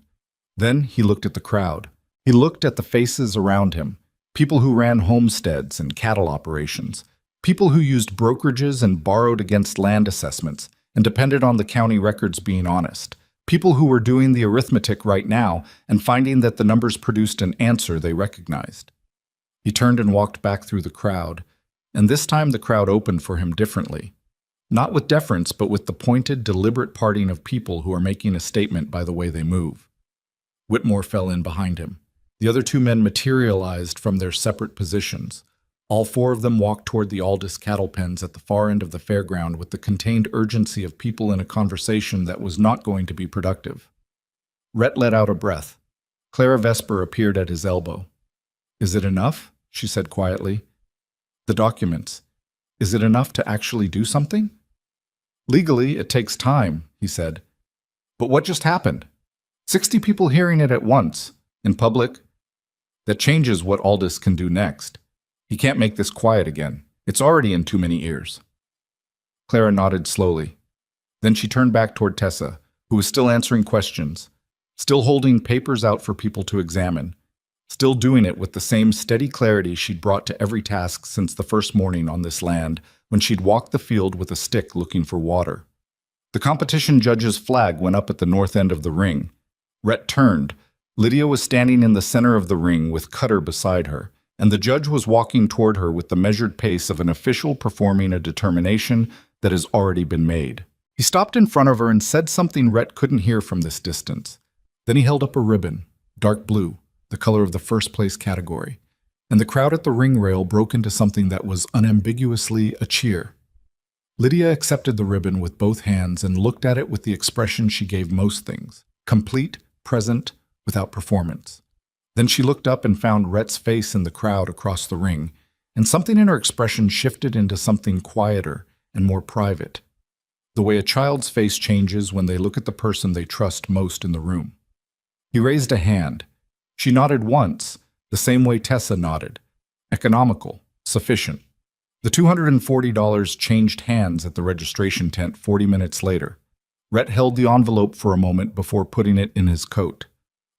Then he looked at the crowd. He looked at the faces around him, people who ran homesteads and cattle operations, people who used brokerages and borrowed against land assessments and depended on the county records being honest, people who were doing the arithmetic right now and finding that the numbers produced an answer they recognized. He turned and walked back through the crowd, and this time the crowd opened for him differently. Not with deference, but with the pointed, deliberate parting of people who are making a statement by the way they move. Whitmore fell in behind him. The other 2 men materialized from their separate positions. All 4 of them walked toward the Aldous cattle pens at the far end of the fairground with the contained urgency of people in a conversation that was not going to be productive. Rhett let out a breath. Clara Vesper appeared at his elbow. Is it enough? She said quietly. The documents. Is it enough to actually do something? Legally, it takes time, he said. But what just happened? 60 people hearing it at once, in public. That changes what Aldous can do next. He can't make this quiet again. It's already in too many ears. Clara nodded slowly. Then she turned back toward Tessa, who was still answering questions, still holding papers out for people to examine, still doing it with the same steady clarity she'd brought to every task since the first morning on this land, when she'd walked the field with a stick looking for water. The competition judge's flag went up at the north end of the ring. Rhett turned. Lydia was standing in the center of the ring with Cutter beside her, and the judge was walking toward her with the measured pace of an official performing a determination that has already been made. He stopped in front of her and said something Rhett couldn't hear from this distance. Then he held up a ribbon, dark blue, the color of the first place category, and the crowd at the ring rail broke into something that was unambiguously a cheer. Lydia accepted the ribbon with both hands and looked at it with the expression she gave most things, complete, present, without performance. Then she looked up and found Rhett's face in the crowd across the ring, and something in her expression shifted into something quieter and more private, the way a child's face changes when they look at the person they trust most in the room. He raised a hand. She nodded once, the same way Tessa nodded. Economical, sufficient. The $240 changed hands at the registration tent 40 minutes later. Rhett held the envelope for a moment before putting it in his coat.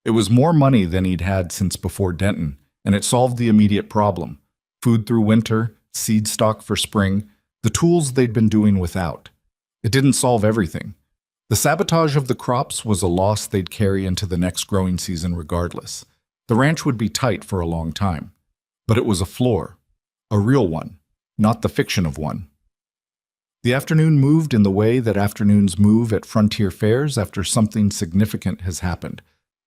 It was more money than he'd had since before Denton, and it solved the immediate problem. Food through winter, seed stock for spring, the tools they'd been doing without. It didn't solve everything. The sabotage of the crops was a loss they'd carry into the next growing season regardless. The ranch would be tight for a long time. But it was a floor, a real one, not the fiction of one. The afternoon moved in the way that afternoons move at frontier fairs after something significant has happened.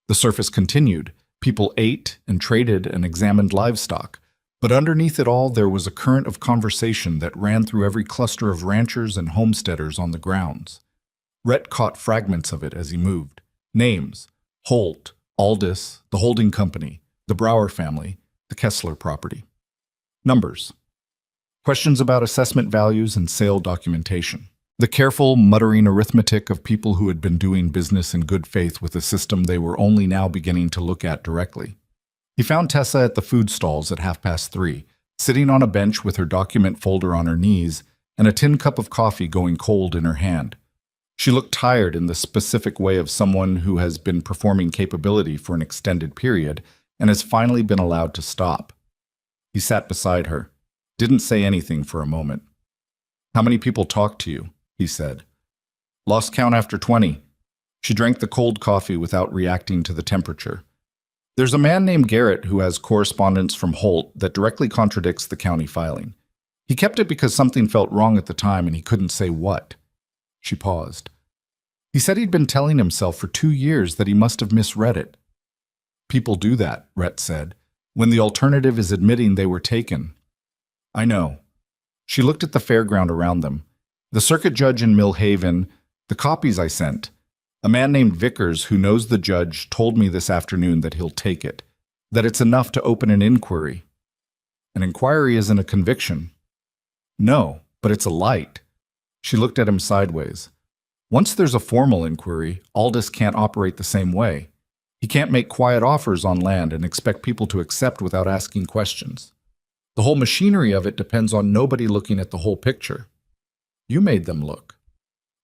The surface continued. People ate and traded and examined livestock. But underneath it all, there was a current of conversation that ran through every cluster of ranchers and homesteaders on the grounds. Rhett caught fragments of it as he moved. Names: Holt, Aldous, the holding company, the Brower family, the Kessler property. Numbers. Questions about assessment values and sale documentation. The careful, muttering arithmetic of people who had been doing business in good faith with a system they were only now beginning to look at directly. He found Tessa at the food stalls at 3:30, sitting on a bench with her document folder on her knees and a tin cup of coffee going cold in her hand. She looked tired in the specific way of someone who has been performing capability for an extended period and has finally been allowed to stop. He sat beside her, didn't say anything for a moment. "How many people talked to you?" he said. "Lost count after 20. She drank the cold coffee without reacting to the temperature. "There's a man named Garrett who has correspondence from Holt that directly contradicts the county filing. He kept it because something felt wrong at the time and he couldn't say what." She paused. "He said he'd been telling himself for 2 years that he must have misread it." "People do that," Rhett said, "when the alternative is admitting they were taken." "I know." She looked at the fairground around them. "The circuit judge in Millhaven, the copies I sent. A man named Vickers who knows the judge told me this afternoon that he'll take it, that it's enough to open an inquiry." "An inquiry isn't a conviction." "No, but it's a light." She looked at him sideways. "Once there's a formal inquiry, Aldous can't operate the same way. He can't make quiet offers on land and expect people to accept without asking questions. The whole machinery of it depends on nobody looking at the whole picture." "You made them look."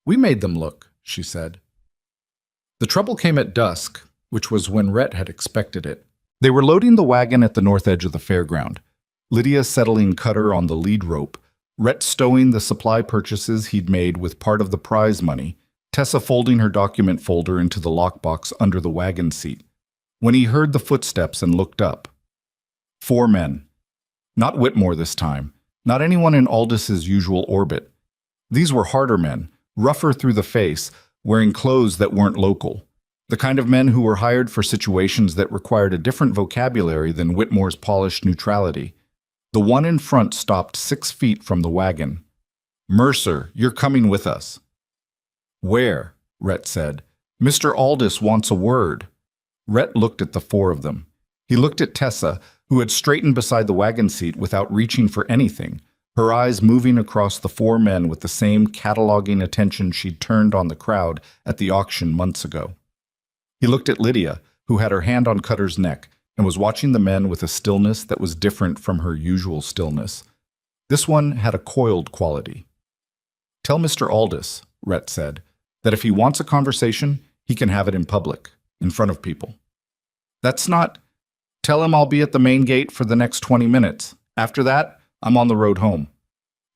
"We made them look," she said. The trouble came at dusk, which was when Rhett had expected it. They were loading the wagon at the north edge of the fairground. Lydia settling Cutter on the lead rope, Rhett stowing the supply purchases he'd made with part of the prize money, Tessa folding her document folder into the lockbox under the wagon seat. When he heard the footsteps and looked up. 4 men. Not Whitmore this time, not anyone in Aldis's usual orbit. These were harder men, rougher through the face, wearing clothes that weren't local. The kind of men who were hired for situations that required a different vocabulary than Whitmore's polished neutrality. The one in front stopped 6 feet from the wagon. "Mercer, you're coming with us." "Where?" Rhett said. "Mr. Aldis wants a word." Rhett looked at the 4 of them. He looked at Tessa, who had straightened beside the wagon seat without reaching for anything, her eyes moving across the 4 men with the same cataloging attention she'd turned on the crowd at the auction months ago. He looked at Lydia, who had her hand on Cutter's neck, and was watching the men with a stillness that was different from her usual stillness. This one had a coiled quality. "Tell Mr. Aldis," Rhett said, "that if he wants a conversation, he can have it in public, in front of people." "That's not—" "Tell him I'll be at the main gate for the next 20 minutes. After that, I'm on the road home."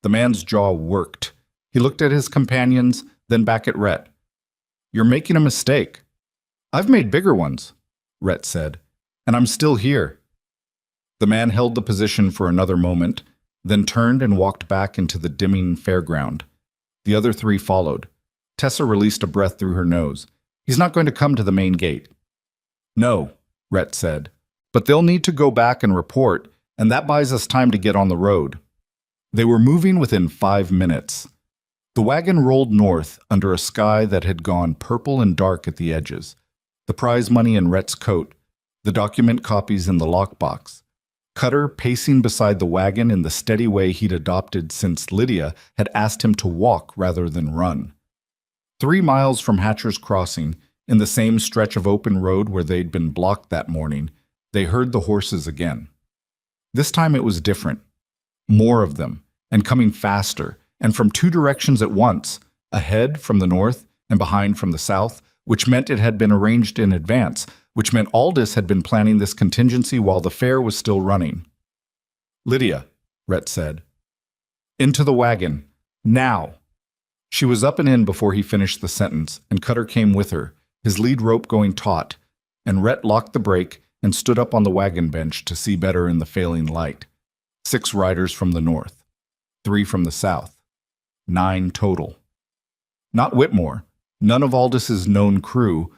The man's jaw worked. He looked at his companions, then back at Rhett. "You're making a mistake." "I've made bigger ones," Rhett said, "and I'm still here." The man held the position for another moment, then turned and walked back into the dimming fairground. The other 3 followed. Tessa released a breath through her nose. "He's not going to come to the main gate." "No," Rhett said, "but they'll need to go back and report, and that buys us time to get on the road." They were moving within 5 minutes. The wagon rolled north under a sky that had gone purple and dark at the edges. The prize money in Rhett's coat, the document copies in the lockbox. Cutter pacing beside the wagon in the steady way he'd adopted since Lydia had asked him to walk rather than run. 3 miles from Hatcher's Crossing, in the same stretch of open road where they'd been blocked that morning, they heard the horses again. This time it was different. More of them, and coming faster, and from 2 directions at once, ahead from the north and behind from the south, which meant it had been arranged in advance, which meant Aldis had been planning this contingency while the fair was still running. "Lydia," Rhett said. "Into the wagon. Now." She was up and in before he finished the sentence, and Cutter came with her, his lead rope going taut, and Rhett locked the brake and stood up on the wagon bench to see better in the failing light. 6 riders from the north, 3 from the south, 9 total. Not Whitmore, none of Aldis's known crew.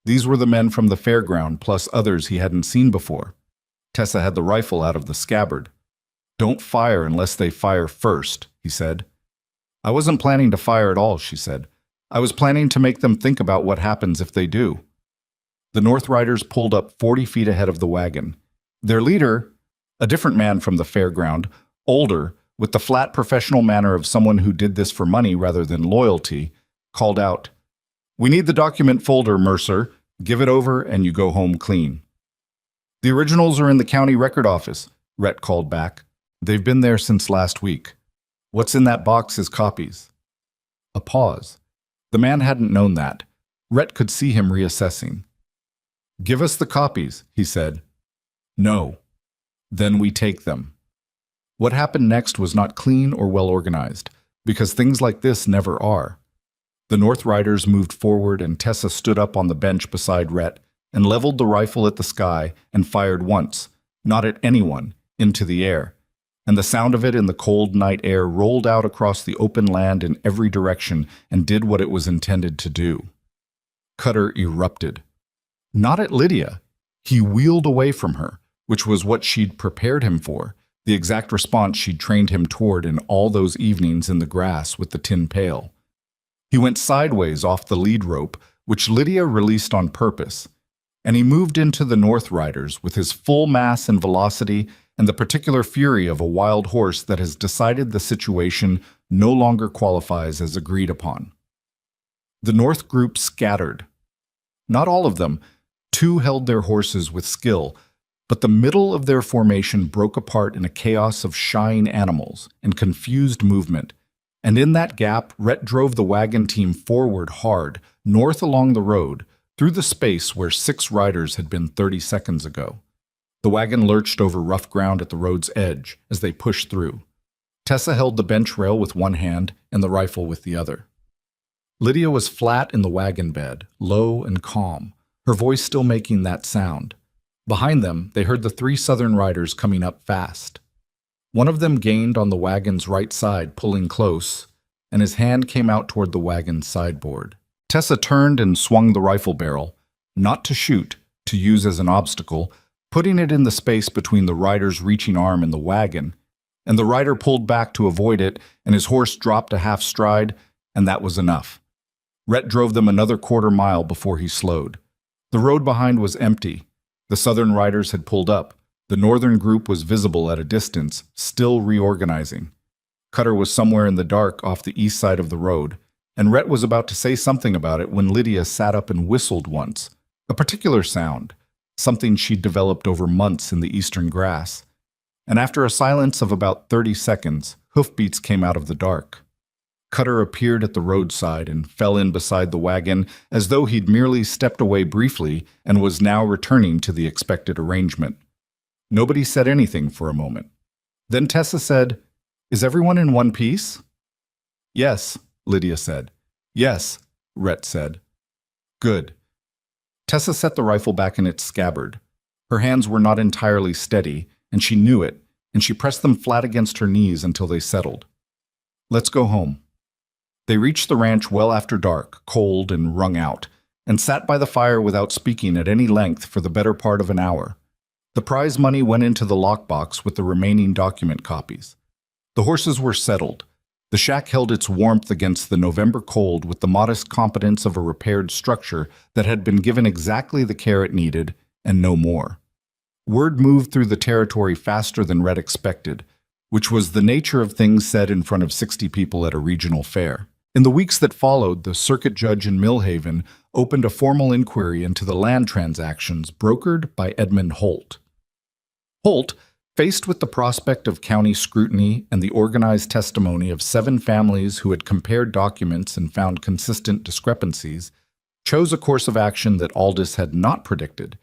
These were the men from the fairground, plus others he hadn't seen before. Tessa had the rifle out of the scabbard. "Don't fire unless they fire first," he said. "I wasn't planning to fire at all," she said. "I was planning to make them think about what happens if they do." The North Riders pulled up 40 feet ahead of the wagon. Their leader, a different man from the fairground, older, with the flat professional manner of someone who did this for money rather than loyalty, called out, "We need the document folder, Mercer. Give it over and you go home clean." "The originals are in the county record office," Rhett called back. They've been there since last week. What's in that box is copies. A pause. The man hadn't known that. Rhett could see him reassessing. Give us the copies, he said. No. Then we take them. What happened next was not clean or well organized, because things like this never are. The North Riders moved forward and Tessa stood up on the bench beside Rhett and leveled the rifle at the sky and fired once, not at anyone, into the air. And the sound of it in the cold night air rolled out across the open land in every direction and did what it was intended to do. Cutter erupted. Not at Lydia. He wheeled away from her, which was what she'd prepared him for, the exact response she'd trained him toward in all those evenings in the grass with the tin pail. He went sideways off the lead rope, which Lydia released on purpose, and he moved into the North Riders with his full mass and velocity and the particular fury of a wild horse that has decided the situation no longer qualifies as agreed upon. The North group scattered. Not all of them. 2 held their horses with skill, but the middle of their formation broke apart in a chaos of shying animals and confused movement, and in that gap, Rhett drove the wagon team forward hard, north along the road, through the space where 6 riders had been 30 seconds ago. The wagon lurched over rough ground at the road's edge as they pushed through. Tessa held the bench rail with one hand and the rifle with the other. Lydia was flat in the wagon bed, low and calm, her voice still making that sound. Behind them, they heard the 3 Southern riders coming up fast. One of them gained on the wagon's right side, pulling close, and his hand came out toward the wagon's sideboard. Tessa turned and swung the rifle barrel, not to shoot, to use as an obstacle, putting it in the space between the rider's reaching arm and the wagon, and the rider pulled back to avoid it, and his horse dropped a half stride, and that was enough. Rhett drove them another quarter mile before he slowed. The road behind was empty. The Southern riders had pulled up. The Northern group was visible at a distance, still reorganizing. Cutter was somewhere in the dark off the east side of the road, and Rhett was about to say something about it when Lydia sat up and whistled once, a particular sound, something she'd developed over months in the eastern grass. And after a silence of about 30 seconds, hoofbeats came out of the dark. Cutter appeared at the roadside and fell in beside the wagon as though he'd merely stepped away briefly and was now returning to the expected arrangement. Nobody said anything for a moment. Then Tessa said, "Is everyone in one piece?" "Yes," Lydia said. "Yes," Rhett said. "Good." Tessa set the rifle back in its scabbard. Her hands were not entirely steady, and she knew it, and she pressed them flat against her knees until they settled. "Let's go home." They reached the ranch well after dark, cold and wrung out, and sat by the fire without speaking at any length for the better part of an hour. The prize money went into the lockbox with the remaining document copies. The horses were settled. The shack held its warmth against the November cold with the modest competence of a repaired structure that had been given exactly the care it needed, and no more. Word moved through the territory faster than Rhett expected, which was the nature of things said in front of 60 people at a regional fair. In the weeks that followed, the circuit judge in Millhaven opened a formal inquiry into the land transactions brokered by Edmund Holt. Holt, faced with the prospect of county scrutiny and the organized testimony of 7 families who had compared documents and found consistent discrepancies, chose a course of action that Aldous had not predicted.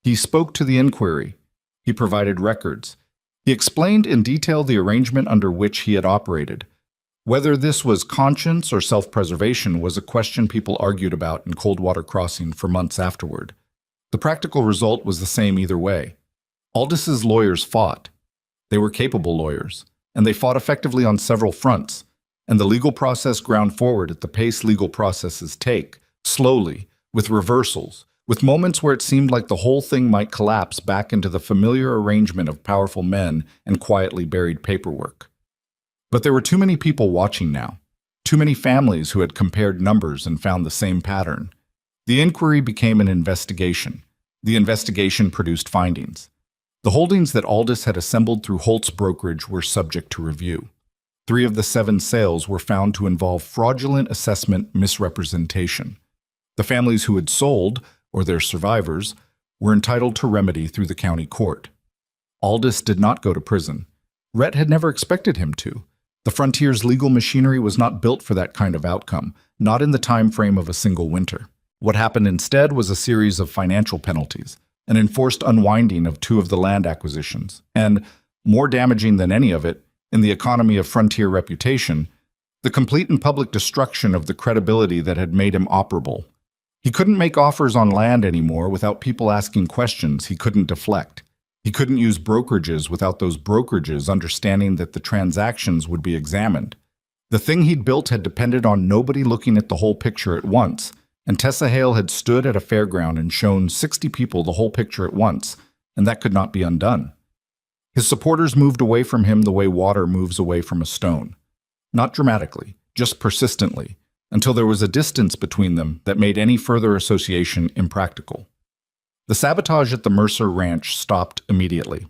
He spoke to the inquiry. He provided records. He explained in detail the arrangement under which he had operated. Whether this was conscience or self-preservation was a question people argued about in Coldwater Crossing for months afterward. The practical result was the same either way. Aldis's lawyers fought. They were capable lawyers, and they fought effectively on several fronts, and the legal process ground forward at the pace legal processes take, slowly, with reversals, with moments where it seemed like the whole thing might collapse back into the familiar arrangement of powerful men and quietly buried paperwork. But there were too many people watching now, too many families who had compared numbers and found the same pattern. The inquiry became an investigation. The investigation produced findings. The holdings that Aldous had assembled through Holt's brokerage were subject to review. 3 of the 7 sales were found to involve fraudulent assessment misrepresentation. The families who had sold, or their survivors, were entitled to remedy through the county court. Aldous did not go to prison. Rhett had never expected him to. The frontier's legal machinery was not built for that kind of outcome, not in the time frame of a single winter. What happened instead was a series of financial penalties, an enforced unwinding of 2 of the land acquisitions, and, more damaging than any of it, in the economy of frontier reputation, the complete and public destruction of the credibility that had made him operable. He couldn't make offers on land anymore without people asking questions he couldn't deflect. He couldn't use brokerages without those brokerages understanding that the transactions would be examined. The thing he'd built had depended on nobody looking at the whole picture at once, and Tessa Hale had stood at a fairground and shown 60 people the whole picture at once, and that could not be undone. His supporters moved away from him the way water moves away from a stone. Not dramatically, just persistently, until there was a distance between them that made any further association impractical. The sabotage at the Mercer Ranch stopped immediately.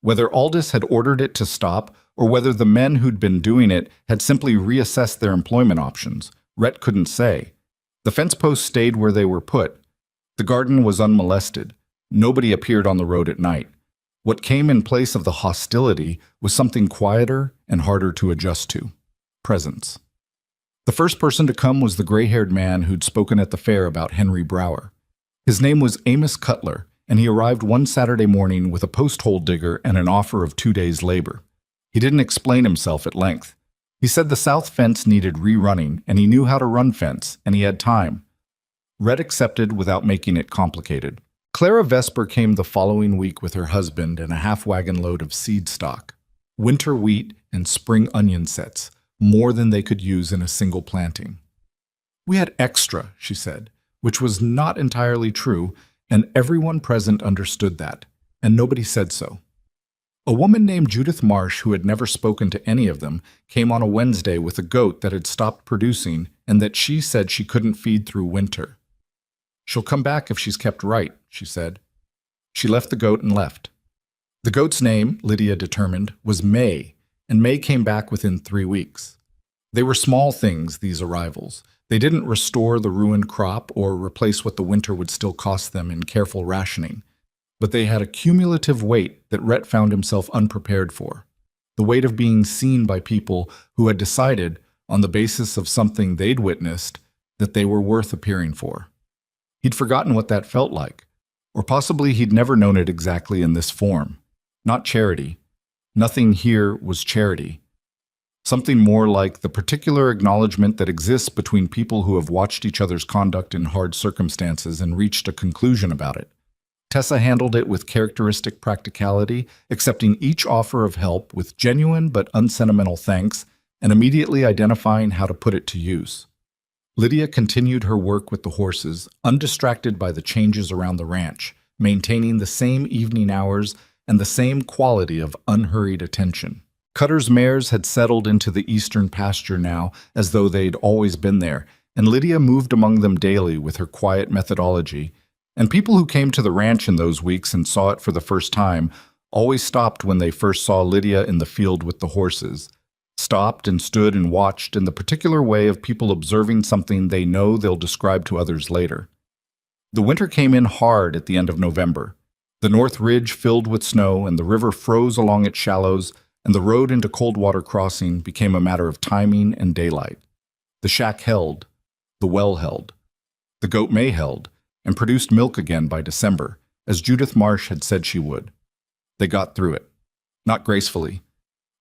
Whether Aldous had ordered it to stop, or whether the men who'd been doing it had simply reassessed their employment options, Rhett couldn't say. The fence posts stayed where they were put. The garden was unmolested. Nobody appeared on the road at night. What came in place of the hostility was something quieter and harder to adjust to. Presence. The first person to come was the gray-haired man who'd spoken at the fair about Henry Brower. His name was Amos Cutler, and he arrived one Saturday morning with a post-hole digger and an offer of 2 days' labor. He didn't explain himself at length. He said the south fence needed rerunning, and he knew how to run fence, and he had time. Rhett accepted without making it complicated. Clara Vesper came the following week with her husband and a half-wagon load of seed stock, winter wheat and spring onion sets, more than they could use in a single planting. "We had extra," she said, which was not entirely true, and everyone present understood that, and nobody said so. A woman named Judith Marsh, who had never spoken to any of them, came on a Wednesday with a goat that had stopped producing and that she said she couldn't feed through winter. "She'll come back if she's kept right," she said. She left the goat and left. The goat's name, Lydia determined, was May, and May came back within 3 weeks. They were small things, these arrivals. They didn't restore the ruined crop or replace what the winter would still cost them in careful rationing, but they had a cumulative weight that Rhett found himself unprepared for. The weight of being seen by people who had decided, on the basis of something they'd witnessed, that they were worth appearing for. He'd forgotten what that felt like, or possibly he'd never known it exactly in this form. Not charity. Nothing here was charity. Something more like the particular acknowledgement that exists between people who have watched each other's conduct in hard circumstances and reached a conclusion about it. Tessa handled it with characteristic practicality, accepting each offer of help with genuine but unsentimental thanks and immediately identifying how to put it to use. Lydia continued her work with the horses, undistracted by the changes around the ranch, maintaining the same evening hours and the same quality of unhurried attention. Cutter's mares had settled into the eastern pasture now, as though they'd always been there, and Lydia moved among them daily with her quiet methodology, and people who came to the ranch in those weeks and saw it for the first time always stopped when they first saw Lydia in the field with the horses, stopped and stood and watched in the particular way of people observing something they know they'll describe to others later. The winter came in hard at the end of November. The North Ridge filled with snow, and the river froze along its shallows, and the road into Coldwater Crossing became a matter of timing and daylight. The shack held, the well held, the goat May held, and produced milk again by December, as Judith Marsh had said she would. They got through it. Not gracefully.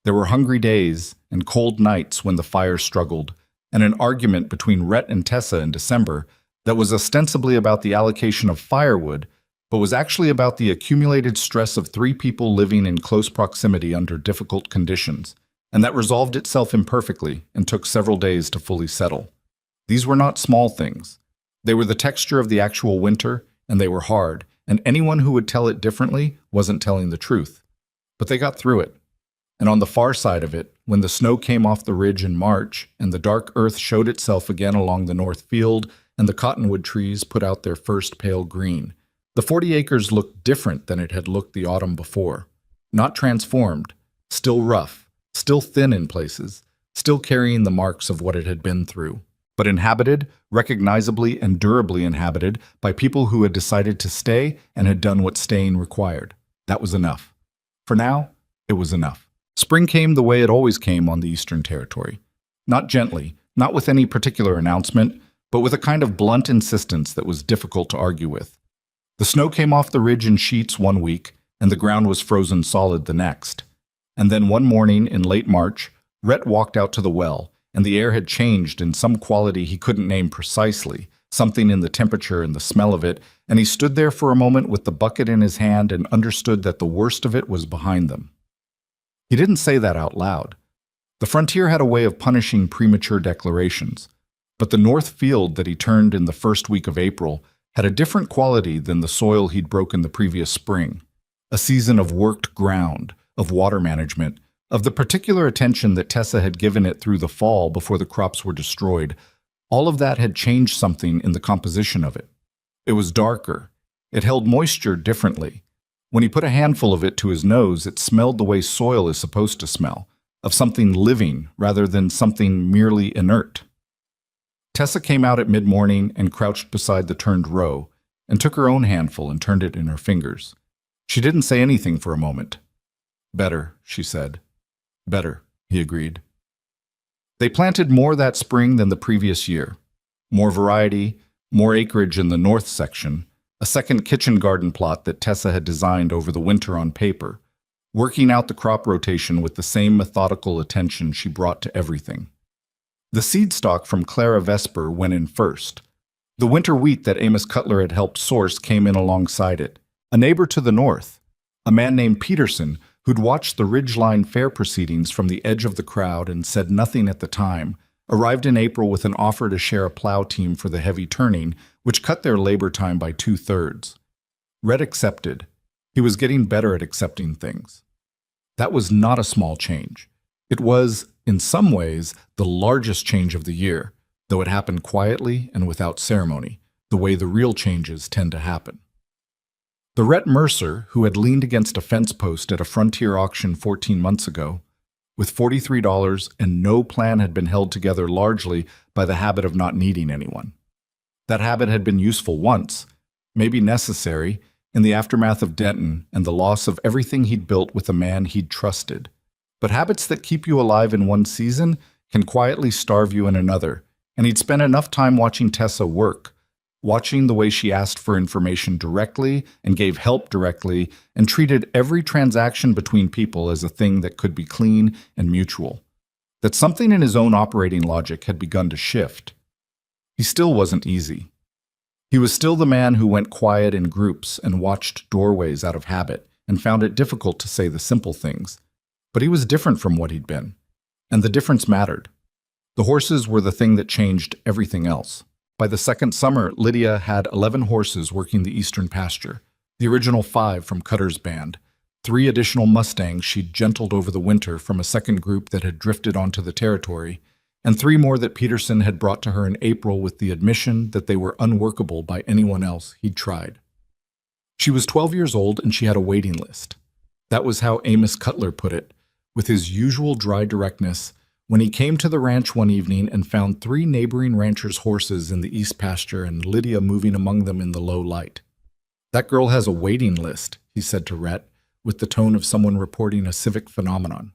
There were hungry days and cold nights when the fire struggled, and an argument between Rhett and Tessa in December that was ostensibly about the allocation of firewood, but was actually about the accumulated stress of 3 people living in close proximity under difficult conditions, and that resolved itself imperfectly and took several days to fully settle. These were not small things. They were the texture of the actual winter, and they were hard, and anyone who would tell it differently wasn't telling the truth. But they got through it. And on the far side of it, when the snow came off the ridge in March, and the dark earth showed itself again along the north field, and the cottonwood trees put out their first pale green, the 40 acres looked different than it had looked the autumn before. Not transformed, still rough, still thin in places, still carrying the marks of what it had been through, but inhabited, recognizably and durably inhabited, by people who had decided to stay and had done what staying required. That was enough. For now, it was enough. Spring came the way it always came on the Eastern Territory. Not gently, not with any particular announcement, but with a kind of blunt insistence that was difficult to argue with. The snow came off the ridge in sheets one week, and the ground was frozen solid the next. And then one morning in late March, Rhett walked out to the well, and the air had changed in some quality he couldn't name precisely, something in the temperature and the smell of it, and he stood there for a moment with the bucket in his hand and understood that the worst of it was behind them. He didn't say that out loud. The frontier had a way of punishing premature declarations, but the north field that he turned in the first week of April had a different quality than the soil he'd broken the previous spring. A season of worked ground, of water management, of the particular attention that Tessa had given it through the fall before the crops were destroyed. All of that had changed something in the composition of it. It was darker. It held moisture differently. When he put a handful of it to his nose, it smelled the way soil is supposed to smell, of something living rather than something merely inert. Tessa came out at mid-morning and crouched beside the turned row, and took her own handful and turned it in her fingers. She didn't say anything for a moment. "Better," she said. "Better," he agreed. They planted more that spring than the previous year. More variety, more acreage in the north section, a second kitchen garden plot that Tessa had designed over the winter on paper, working out the crop rotation with the same methodical attention she brought to everything. The seed stock from Clara Vesper went in first. The winter wheat that Amos Cutler had helped source came in alongside it. A neighbor to the north, a man named Peterson, who'd watched the Ridgeline Fair proceedings from the edge of the crowd and said nothing at the time, arrived in April with an offer to share a plow team for the heavy turning, which cut their labor time by 2/3. Rhett accepted. He was getting better at accepting things. That was not a small change. It was, in some ways, the largest change of the year, though it happened quietly and without ceremony, the way the real changes tend to happen. The Rhett Mercer, who had leaned against a fence post at a frontier auction 14 months ago, with $43 and no plan had been held together largely by the habit of not needing anyone. That habit had been useful once, maybe necessary, in the aftermath of Denton and the loss of everything he'd built with a man he'd trusted. But habits that keep you alive in one season can quietly starve you in another, and he'd spent enough time watching Tessa work, watching the way she asked for information directly and gave help directly and treated every transaction between people as a thing that could be clean and mutual, that something in his own operating logic had begun to shift. He still wasn't easy. He was still the man who went quiet in groups and watched doorways out of habit and found it difficult to say the simple things. But he was different from what he'd been, and the difference mattered. The horses were the thing that changed everything else. By the second summer, Lydia had 11 horses working the eastern pasture, the original 5 from Cutter's band, 3 additional Mustangs she'd gentled over the winter from a second group that had drifted onto the territory, and 3 more that Peterson had brought to her in April with the admission that they were unworkable by anyone else he'd tried. She was 12 years old and she had a waiting list. That was how Amos Cutler put it, with his usual dry directness, when he came to the ranch one evening and found 3 neighboring ranchers' horses in the east pasture and Lydia moving among them in the low light. "That girl has a waiting list," he said to Rhett, with the tone of someone reporting a civic phenomenon.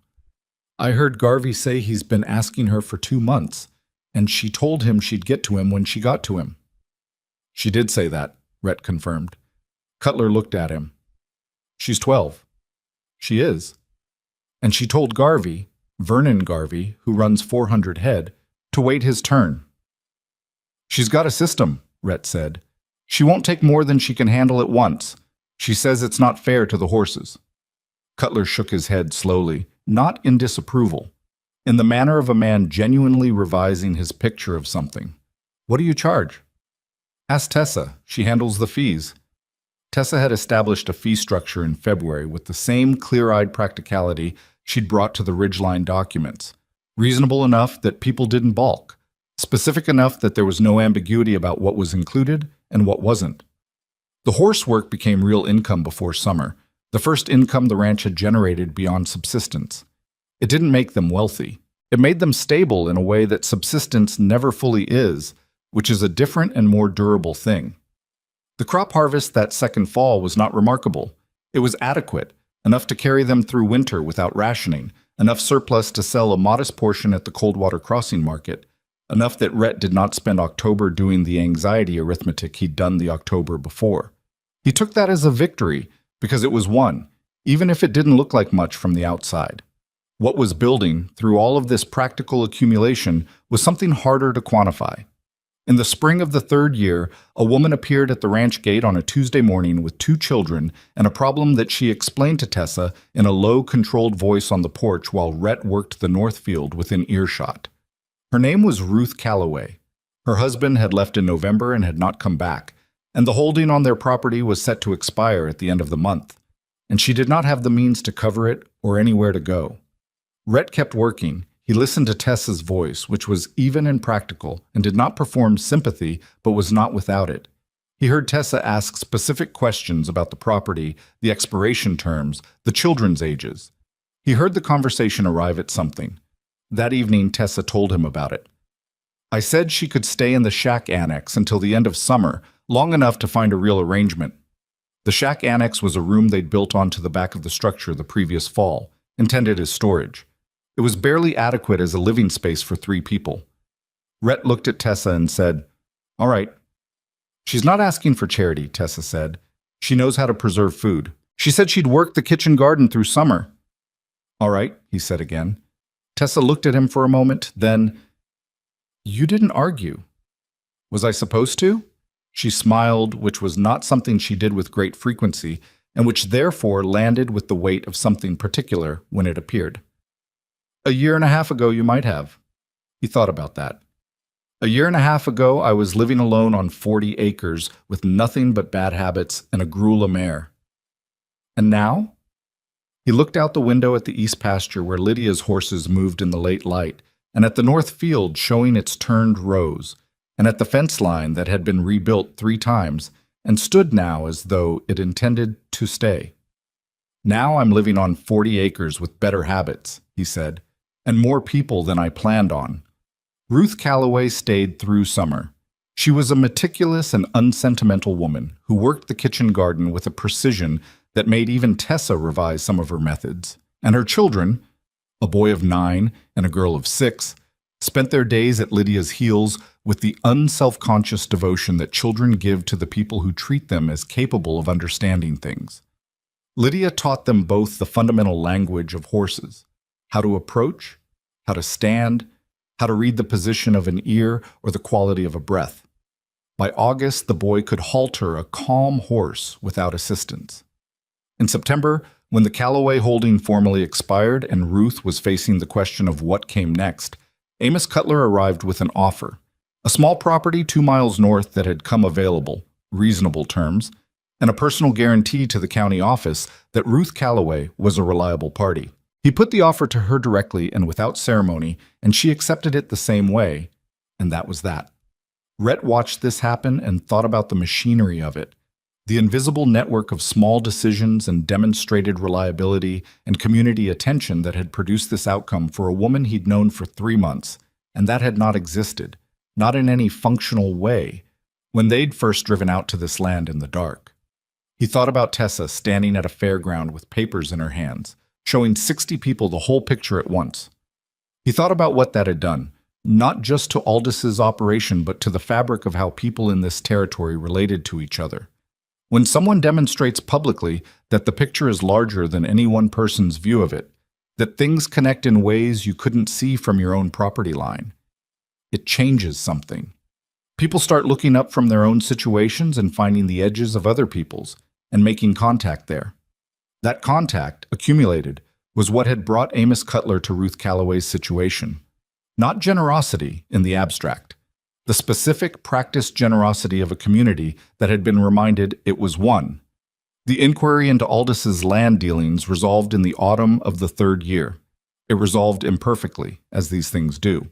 "I heard Garvey say he's been asking her for 2 months, and she told him she'd get to him when she got to him." "She did say that," Rhett confirmed. Cutler looked at him. "She's 12. "She is. And she told Garvey, Vernon Garvey, who runs 400 head, to wait his turn." "She's got a system," Rhett said. "She won't take more than she can handle at once. She says it's not fair to the horses." Cutler shook his head slowly, not in disapproval, in the manner of a man genuinely revising his picture of something. "What do you charge?" "Ask Tessa. She handles the fees." Tessa had established a fee structure in February with the same clear-eyed practicality she'd brought to the Ridgeline documents, reasonable enough that people didn't balk, specific enough that there was no ambiguity about what was included and what wasn't. The horse work became real income before summer, the first income the ranch had generated beyond subsistence. It didn't make them wealthy. It made them stable in a way that subsistence never fully is, which is a different and more durable thing. The crop harvest that second fall was not remarkable. It was adequate, enough to carry them through winter without rationing, enough surplus to sell a modest portion at the Coldwater Crossing market, enough that Rhett did not spend October doing the anxiety arithmetic he'd done the October before. He took that as a victory because it was won, even if it didn't look like much from the outside. What was building through all of this practical accumulation was something harder to quantify. In the spring of the third year, a woman appeared at the ranch gate on a Tuesday morning with 2 children and a problem that she explained to Tessa in a low, controlled voice on the porch while Rhett worked the north field within earshot. Her name was Ruth Calloway. Her husband had left in November and had not come back, and the holding on their property was set to expire at the end of the month, and she did not have the means to cover it or anywhere to go. Rhett kept working. He listened to Tessa's voice, which was even and practical, and did not perform sympathy, but was not without it. He heard Tessa ask specific questions about the property, the expiration terms, the children's ages. He heard the conversation arrive at something. That evening, Tessa told him about it. "I said she could stay in the shack annex until the end of summer, long enough to find a real arrangement." The shack annex was a room they'd built onto the back of the structure the previous fall, intended as storage. It was barely adequate as a living space for 3 people. Rhett looked at Tessa and said, "All right." "She's not asking for charity," Tessa said. "She knows how to preserve food. She said she'd work the kitchen garden through summer." "All right," he said again. Tessa looked at him for a moment, then, "You didn't argue." "Was I supposed to?" She smiled, which was not something she did with great frequency, and which therefore landed with the weight of something particular when it appeared. "A year and a half ago, you might have." He thought about that. "A year and a half ago, I was living alone on 40 acres with nothing but bad habits and a gruel mare. And now?" He looked out the window at the east pasture where Lydia's horses moved in the late light, and at the north field showing its turned rows, and at the fence line that had been rebuilt 3 times and stood now as though it intended to stay. "Now I'm living on 40 acres with better habits," he said, "and more people than I planned on." Ruth Calloway stayed through summer. She was a meticulous and unsentimental woman who worked the kitchen garden with a precision that made even Tessa revise some of her methods. And her children, a boy of 9 and a girl of 6, spent their days at Lydia's heels with the unself-conscious devotion that children give to the people who treat them as capable of understanding things. Lydia taught them both the fundamental language of horses, how to approach, how to stand, how to read the position of an ear or the quality of a breath. By August, the boy could halter a calm horse without assistance. In September, when the Calloway holding formally expired and Ruth was facing the question of what came next, Amos Cutler arrived with an offer, a small property 2 miles north that had come available, reasonable terms, and a personal guarantee to the county office that Ruth Calloway was a reliable party. He put the offer to her directly and without ceremony, and she accepted it the same way, and that was that. Rhett watched this happen and thought about the machinery of it, the invisible network of small decisions and demonstrated reliability and community attention that had produced this outcome for a woman he'd known for 3 months, and that had not existed, not in any functional way, when they'd first driven out to this land in the dark. He thought about Tessa standing at a fairground with papers in her hands, showing 60 people the whole picture at once. He thought about what that had done, not just to Aldis's operation, but to the fabric of how people in this territory related to each other. When someone demonstrates publicly that the picture is larger than any one person's view of it, that things connect in ways you couldn't see from your own property line, it changes something. People start looking up from their own situations and finding the edges of other people's, and making contact there. That contact, accumulated, was what had brought Amos Cutler to Ruth Calloway's situation. Not generosity in the abstract, the specific practiced generosity of a community that had been reminded it was one. The inquiry into Aldis's land dealings resolved in the autumn of the 3rd year. It resolved imperfectly, as these things do.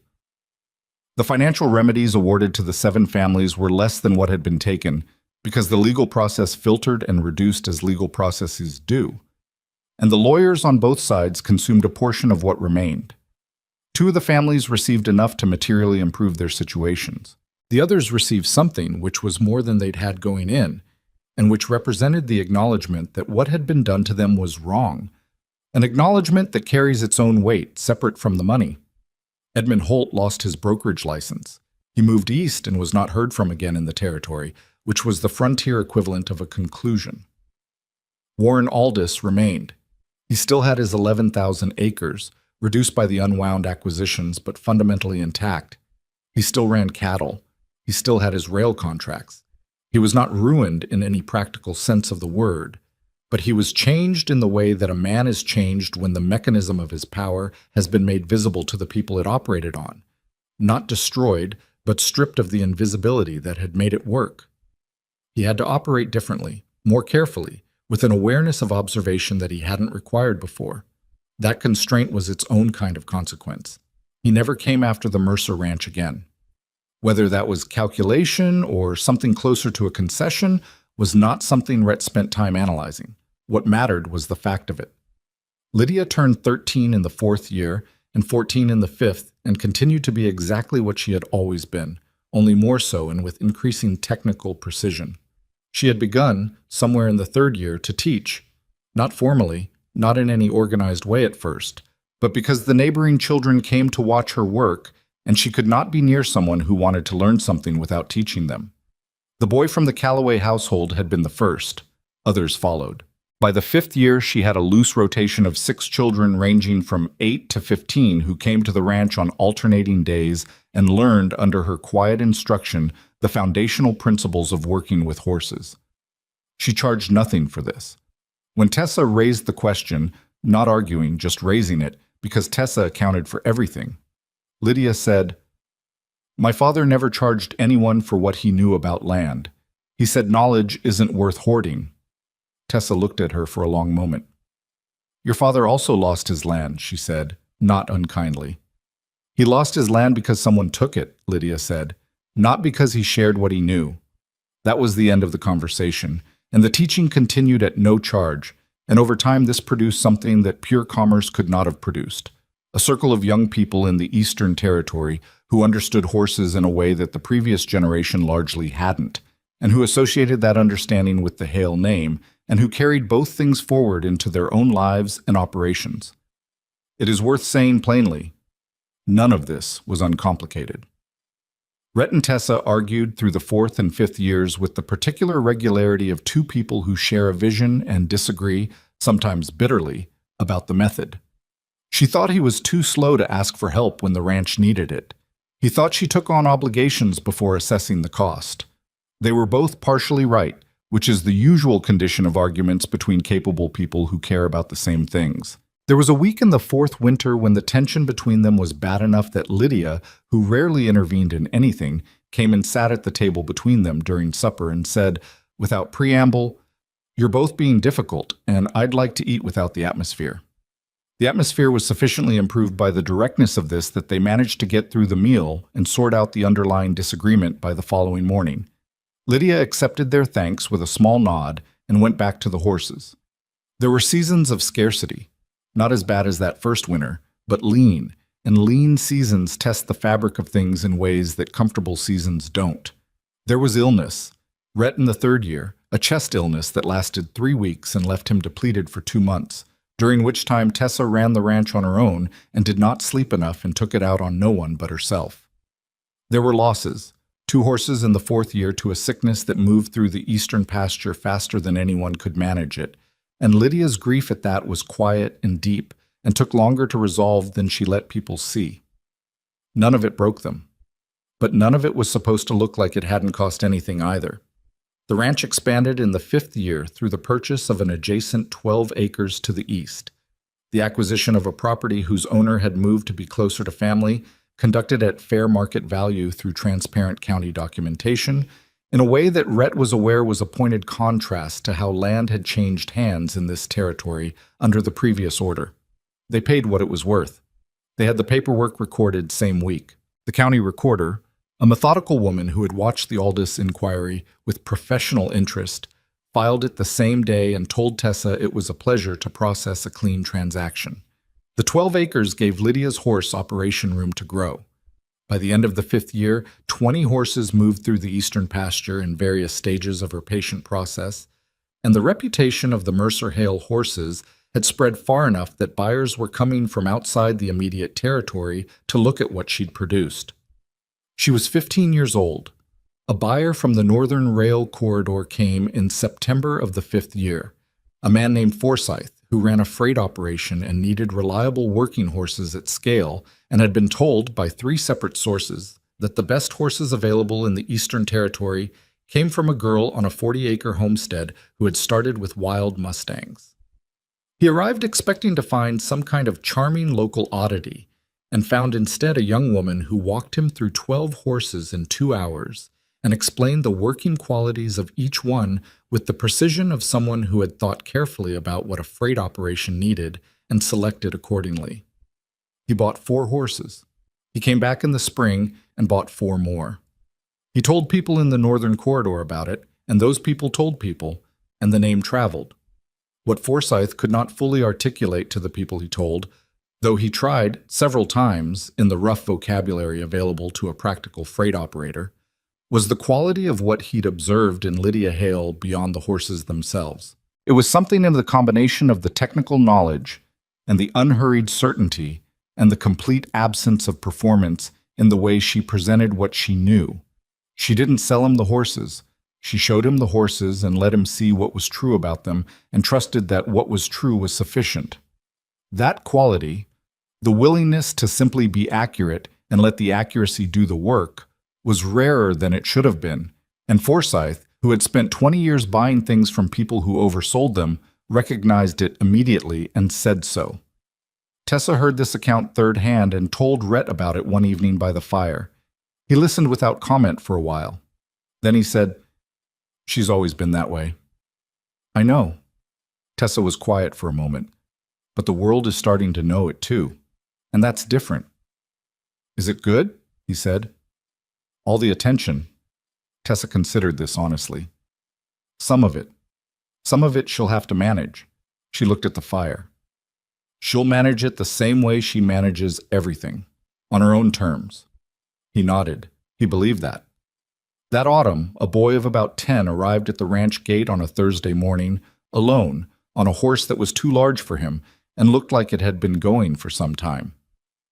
The financial remedies awarded to the 7 families were less than what had been taken, because the legal process filtered and reduced as legal processes do, and the lawyers on both sides consumed a portion of what remained. 2 of the families received enough to materially improve their situations. The others received something which was more than they'd had going in, and which represented the acknowledgement that what had been done to them was wrong, an acknowledgement that carries its own weight, separate from the money. Edmund Holt lost his brokerage license. He moved east and was not heard from again in the territory, which was the frontier equivalent of a conclusion. Warren Aldous remained. He still had his 11,000 acres, reduced by the unwound acquisitions but fundamentally intact. He still ran cattle. He still had his rail contracts. He was not ruined in any practical sense of the word, but he was changed in the way that a man is changed when the mechanism of his power has been made visible to the people it operated on. Not destroyed, but stripped of the invisibility that had made it work. He had to operate differently, more carefully, with an awareness of observation that he hadn't required before. That constraint was its own kind of consequence. He never came after the Mercer Ranch again. Whether that was calculation or something closer to a concession was not something Rhett spent time analyzing. What mattered was the fact of it. Lydia turned 13 in the 4th year and 14 in the 5th and continued to be exactly what she had always been, only more so and with increasing technical precision. She had begun, somewhere in the 3rd year, to teach, not formally, not in any organized way at first, but because the neighboring children came to watch her work, and she could not be near someone who wanted to learn something without teaching them. The boy from the Calloway household had been the first. Others followed. By the 5th year, she had a loose rotation of 6 children ranging from 8 to 15 who came to the ranch on alternating days and learned under her quiet instruction the foundational principles of working with horses. She charged nothing for this. When Tessa raised the question, not arguing, just raising it, because Tessa accounted for everything, Lydia said, "My father never charged anyone for what he knew about land. He said knowledge isn't worth hoarding." Tessa looked at her for a long moment. "Your father also lost his land," she said, not unkindly. "He lost his land because someone took it," Lydia said, "not because he shared what he knew." That was the end of the conversation, and the teaching continued at no charge, and over time this produced something that pure commerce could not have produced. A circle of young people in the Eastern Territory who understood horses in a way that the previous generation largely hadn't, and who associated that understanding with the Hale name, and who carried both things forward into their own lives and operations. It is worth saying plainly, none of this was uncomplicated. Rhett and Tessa argued through the 4th and 5th years with the particular regularity of two people who share a vision and disagree, sometimes bitterly, about the method. She thought he was too slow to ask for help when the ranch needed it. He thought she took on obligations before assessing the cost. They were both partially right, which is the usual condition of arguments between capable people who care about the same things. There was a week in the 4th winter when the tension between them was bad enough that Lydia, who rarely intervened in anything, came and sat at the table between them during supper and said, without preamble, "You're both being difficult, and I'd like to eat without the atmosphere." The atmosphere was sufficiently improved by the directness of this that they managed to get through the meal and sort out the underlying disagreement by the following morning. Lydia accepted their thanks with a small nod and went back to the horses. There were seasons of scarcity, not as bad as that first winter, but lean, and lean seasons test the fabric of things in ways that comfortable seasons don't. There was illness. Rhett in the 3rd year, a chest illness that lasted 3 weeks and left him depleted for 2 months, during which time Tessa ran the ranch on her own and did not sleep enough and took it out on no one but herself. There were losses. 2 horses in the 4th year to a sickness that moved through the eastern pasture faster than anyone could manage it, and Lydia's grief at that was quiet and deep and took longer to resolve than she let people see. None of it broke them, but none of it was supposed to look like it hadn't cost anything either. The ranch expanded in the 5th year through the purchase of an adjacent 12 acres to the east, the acquisition of a property whose owner had moved to be closer to family, conducted at fair market value through transparent county documentation, in a way that Rhett was aware was a pointed contrast to how land had changed hands in this territory under the previous order. They paid what it was worth. They had the paperwork recorded same week. The county recorder, a methodical woman who had watched the Aldous inquiry with professional interest, filed it the same day and told Tessa it was a pleasure to process a clean transaction. The 12 acres gave Lydia's horse operation room to grow. By the end of the 5th year, 20 horses moved through the eastern pasture in various stages of her patient process, and the reputation of the Mercer Hale horses had spread far enough that buyers were coming from outside the immediate territory to look at what she'd produced. She was 15 years old. A buyer from the Northern Rail Corridor came in September of the 5th year, a man named Forsyth, who ran a freight operation and needed reliable working horses at scale and had been told by 3 separate sources that the best horses available in the Eastern Territory came from a girl on a 40-acre homestead who had started with wild mustangs. He arrived expecting to find some kind of charming local oddity and found instead a young woman who walked him through 12 horses in 2 hours and explained the working qualities of each one with the precision of someone who had thought carefully about what a freight operation needed and selected accordingly. He bought 4 horses. He came back in the spring and bought 4 more. He told people in the Northern Corridor about it, and those people told people, and the name traveled. What Forsyth could not fully articulate to the people he told, though he tried several times in the rough vocabulary available to a practical freight operator, was the quality of what he'd observed in Lydia Hale beyond the horses themselves. It was something in the combination of the technical knowledge and the unhurried certainty and the complete absence of performance in the way she presented what she knew. She didn't sell him the horses. She showed him the horses and let him see what was true about them and trusted that what was true was sufficient. That quality, the willingness to simply be accurate and let the accuracy do the work, was rarer than it should have been, and Forsyth, who had spent 20 years buying things from people who oversold them, recognized it immediately and said so. Tessa heard this account third hand and told Rhett about it one evening by the fire. He listened without comment for a while. Then he said, "She's always been that way." "I know." Tessa was quiet for a moment. "But the world is starting to know it too, and that's different." "Is it good?" he said. "All the attention." Tessa considered this honestly. Some of it. Some of it she'll have to manage." She looked at the fire. "She'll manage it the same way she manages everything, on her own terms." He nodded. He believed that. That autumn, a boy of about 10 arrived at the ranch gate on a Thursday morning, alone, on a horse that was too large for him and looked like it had been going for some time.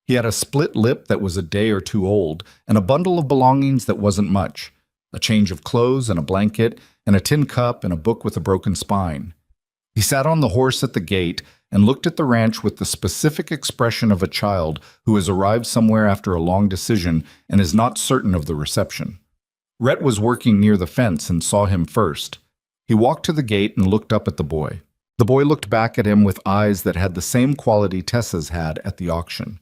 He had a split lip that was a day or 2 old, and a bundle of belongings that wasn't much, a change of clothes and a blanket, and a tin cup and a book with a broken spine. He sat on the horse at the gate and looked at the ranch with the specific expression of a child who has arrived somewhere after a long decision and is not certain of the reception. Rhett was working near the fence and saw him first. He walked to the gate and looked up at the boy. The boy looked back at him with eyes that had the same quality Tessa's had at the auction.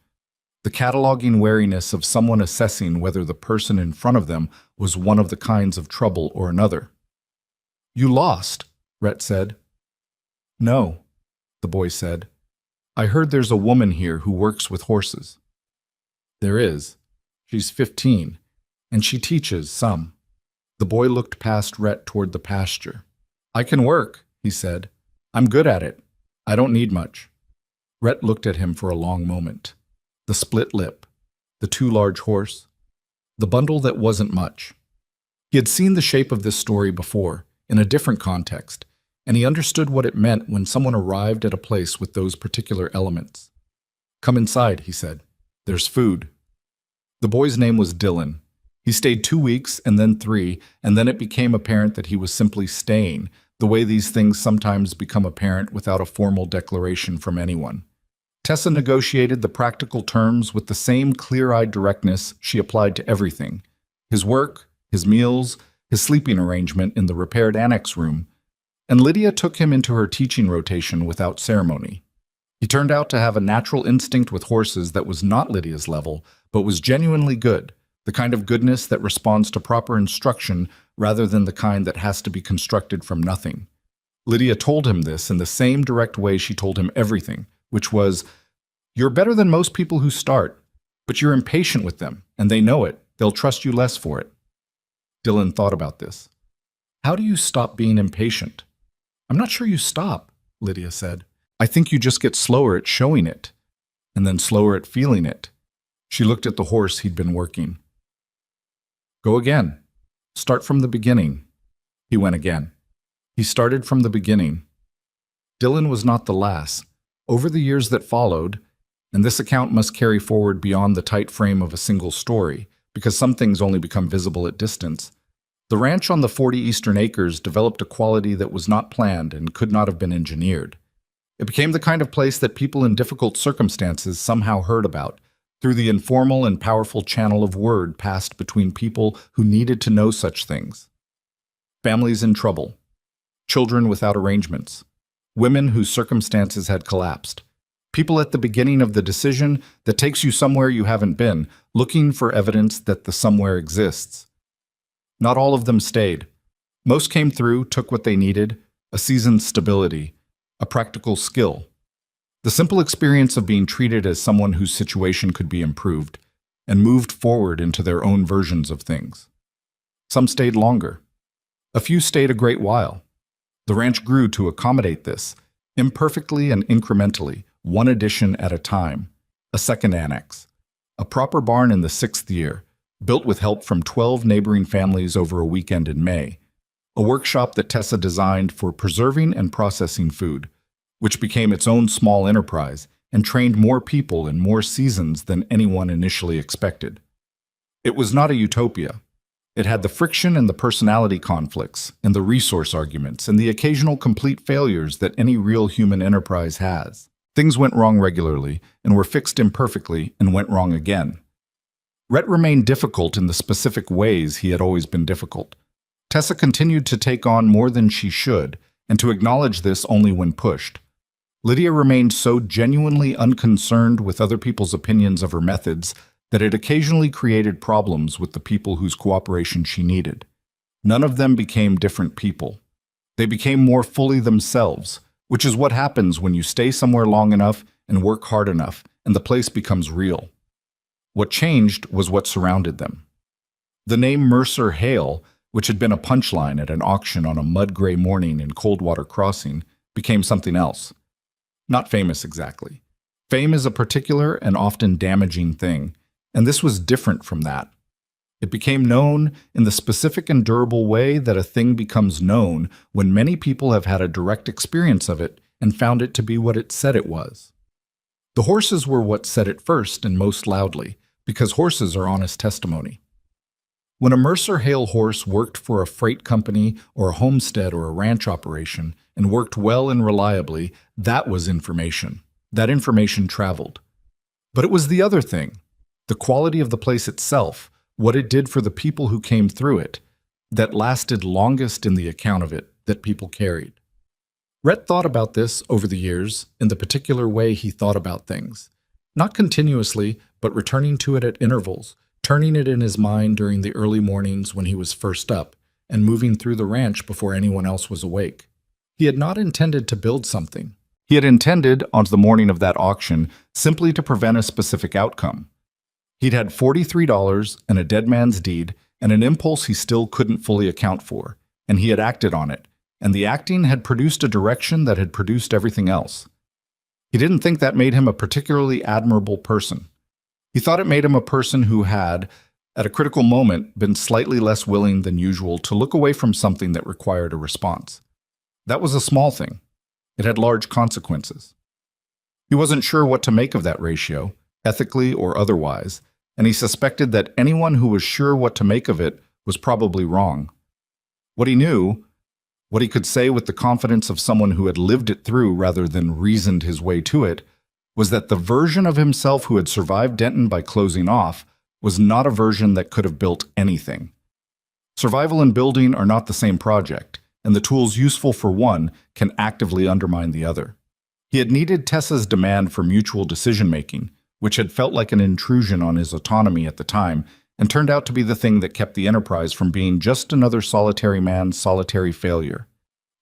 The cataloging wariness of someone assessing whether the person in front of them was one of the kinds of trouble or another. "You lost," Rhett said. "No," the boy said. "I heard there's a woman here who works with horses." "There is. She's 15, and she teaches some." The boy looked past Rhett toward the pasture. "I can work," he said. "I'm good at it. I don't need much." Rhett looked at him for a long moment. The split lip, the too large horse, the bundle that wasn't much. He had seen the shape of this story before, in a different context, and he understood what it meant when someone arrived at a place with those particular elements. "Come inside," he said. "There's food." The boy's name was Dylan. He stayed 2 weeks and then 3, and then it became apparent that he was simply staying, the way these things sometimes become apparent without a formal declaration from anyone. Tessa negotiated the practical terms with the same clear-eyed directness she applied to everything: his work, his meals, his sleeping arrangement in the repaired annex room, and Lydia took him into her teaching rotation without ceremony. He turned out to have a natural instinct with horses that was not Lydia's level, but was genuinely good, the kind of goodness that responds to proper instruction rather than the kind that has to be constructed from nothing. Lydia told him this in the same direct way she told him everything, which was, "You're better than most people who start, but you're impatient with them, and they know it. They'll trust you less for it." Dylan thought about this. "How do you stop being impatient?" "I'm not sure you stop," Lydia said. "I think you just get slower at showing it, and then slower at feeling it." She looked at the horse he'd been working. "Go again. Start from the beginning." He went again. He started from the beginning. Dylan was not the lass, Over the years that followed, and this account must carry forward beyond the tight frame of a single story, because some things only become visible at distance, the ranch on the 40 eastern acres developed a quality that was not planned and could not have been engineered. It became the kind of place that people in difficult circumstances somehow heard about, through the informal and powerful channel of word passed between people who needed to know such things. Families in trouble, children without arrangements, women whose circumstances had collapsed, people at the beginning of the decision that takes you somewhere you haven't been, looking for evidence that the somewhere exists. Not all of them stayed. Most came through, took what they needed, a seasoned stability, a practical skill. The simple experience of being treated as someone whose situation could be improved, and moved forward into their own versions of things. Some stayed longer. A few stayed a great while. The ranch grew to accommodate this, imperfectly and incrementally, one addition at a time, a second annex, a proper barn in the 6th year, built with help from 12 neighboring families over a weekend in May, a workshop that Tessa designed for preserving and processing food, which became its own small enterprise and trained more people in more seasons than anyone initially expected. It was not a utopia. It had the friction and the personality conflicts, and the resource arguments, and the occasional complete failures that any real human enterprise has. Things went wrong regularly, and were fixed imperfectly, and went wrong again. Rhett remained difficult in the specific ways he had always been difficult. Tessa continued to take on more than she should, and to acknowledge this only when pushed. Lydia remained so genuinely unconcerned with other people's opinions of her methods that it occasionally created problems with the people whose cooperation she needed. None of them became different people. They became more fully themselves, which is what happens when you stay somewhere long enough and work hard enough, and the place becomes real. What changed was what surrounded them. The name Mercer Hale, which had been a punchline at an auction on a mud-gray morning in Coldwater Crossing, became something else. Not famous exactly. Fame is a particular and often damaging thing, and this was different from that. It became known in the specific and durable way that a thing becomes known when many people have had a direct experience of it and found it to be what it said it was. The horses were what said it first and most loudly, because horses are honest testimony. When a Mercer Hale horse worked for a freight company or a homestead or a ranch operation and worked well and reliably, that was information. That information traveled. But it was the other thing, the quality of the place itself, what it did for the people who came through it, that lasted longest in the account of it that people carried. Rhett thought about this over the years in the particular way he thought about things, not continuously, but returning to it at intervals, turning it in his mind during the early mornings when he was first up, and moving through the ranch before anyone else was awake. He had not intended to build something. He had intended, on the morning of that auction, simply to prevent a specific outcome. He'd had $43 and a dead man's deed and an impulse he still couldn't fully account for, and he had acted on it, and the acting had produced a direction that had produced everything else. He didn't think that made him a particularly admirable person. He thought it made him a person who had, at a critical moment, been slightly less willing than usual to look away from something that required a response. That was a small thing. It had large consequences. He wasn't sure what to make of that ratio, ethically or otherwise, and he suspected that anyone who was sure what to make of it was probably wrong. What he knew, what he could say with the confidence of someone who had lived it through rather than reasoned his way to it, was that the version of himself who had survived Denton by closing off was not a version that could have built anything. Survival and building are not the same project, and the tools useful for one can actively undermine the other. He had needed Tessa's demand for mutual decision-making, which had felt like an intrusion on his autonomy at the time, and turned out to be the thing that kept the enterprise from being just another solitary man's solitary failure.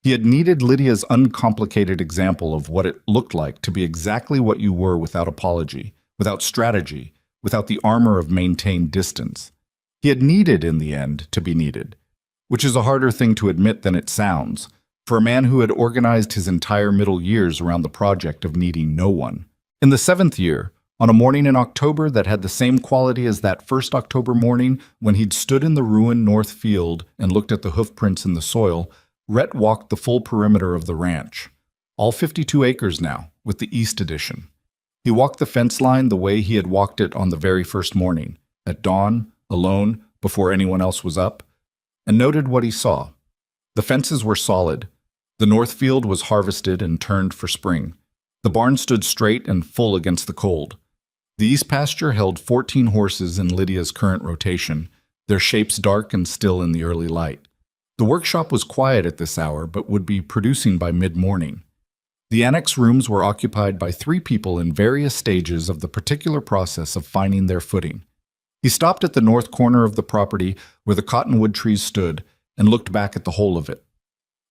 He had needed Lydia's uncomplicated example of what it looked like to be exactly what you were without apology, without strategy, without the armor of maintained distance. He had needed, in the end, to be needed, which is a harder thing to admit than it sounds, for a man who had organized his entire middle years around the project of needing no one. In the 7th year, on a morning in October that had the same quality as that first October morning when he'd stood in the ruined north field and looked at the hoofprints in the soil, Rhett walked the full perimeter of the ranch. All 52 acres now, with the East Edition. He walked the fence line the way he had walked it on the very first morning, at dawn, alone, before anyone else was up, and noted what he saw. The fences were solid. The north field was harvested and turned for spring. The barn stood straight and full against the cold. The east pasture held 14 horses in Lydia's current rotation, their shapes dark and still in the early light. The workshop was quiet at this hour, but would be producing by mid-morning. The annex rooms were occupied by 3 people in various stages of the particular process of finding their footing. He stopped at the north corner of the property where the cottonwood trees stood and looked back at the whole of it.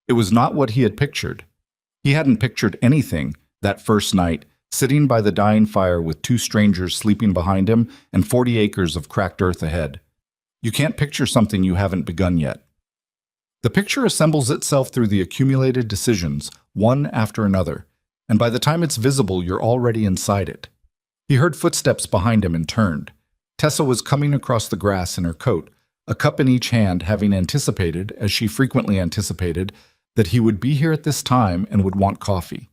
It was not what he had pictured. He hadn't pictured anything that first night, sitting by the dying fire with 2 strangers sleeping behind him and 40 acres of cracked earth ahead. You can't picture something you haven't begun yet. The picture assembles itself through the accumulated decisions, one after another, and by the time it's visible, you're already inside it. He heard footsteps behind him and turned. Tessa was coming across the grass in her coat, a cup in each hand, having anticipated, as she frequently anticipated, that he would be here at this time and would want coffee.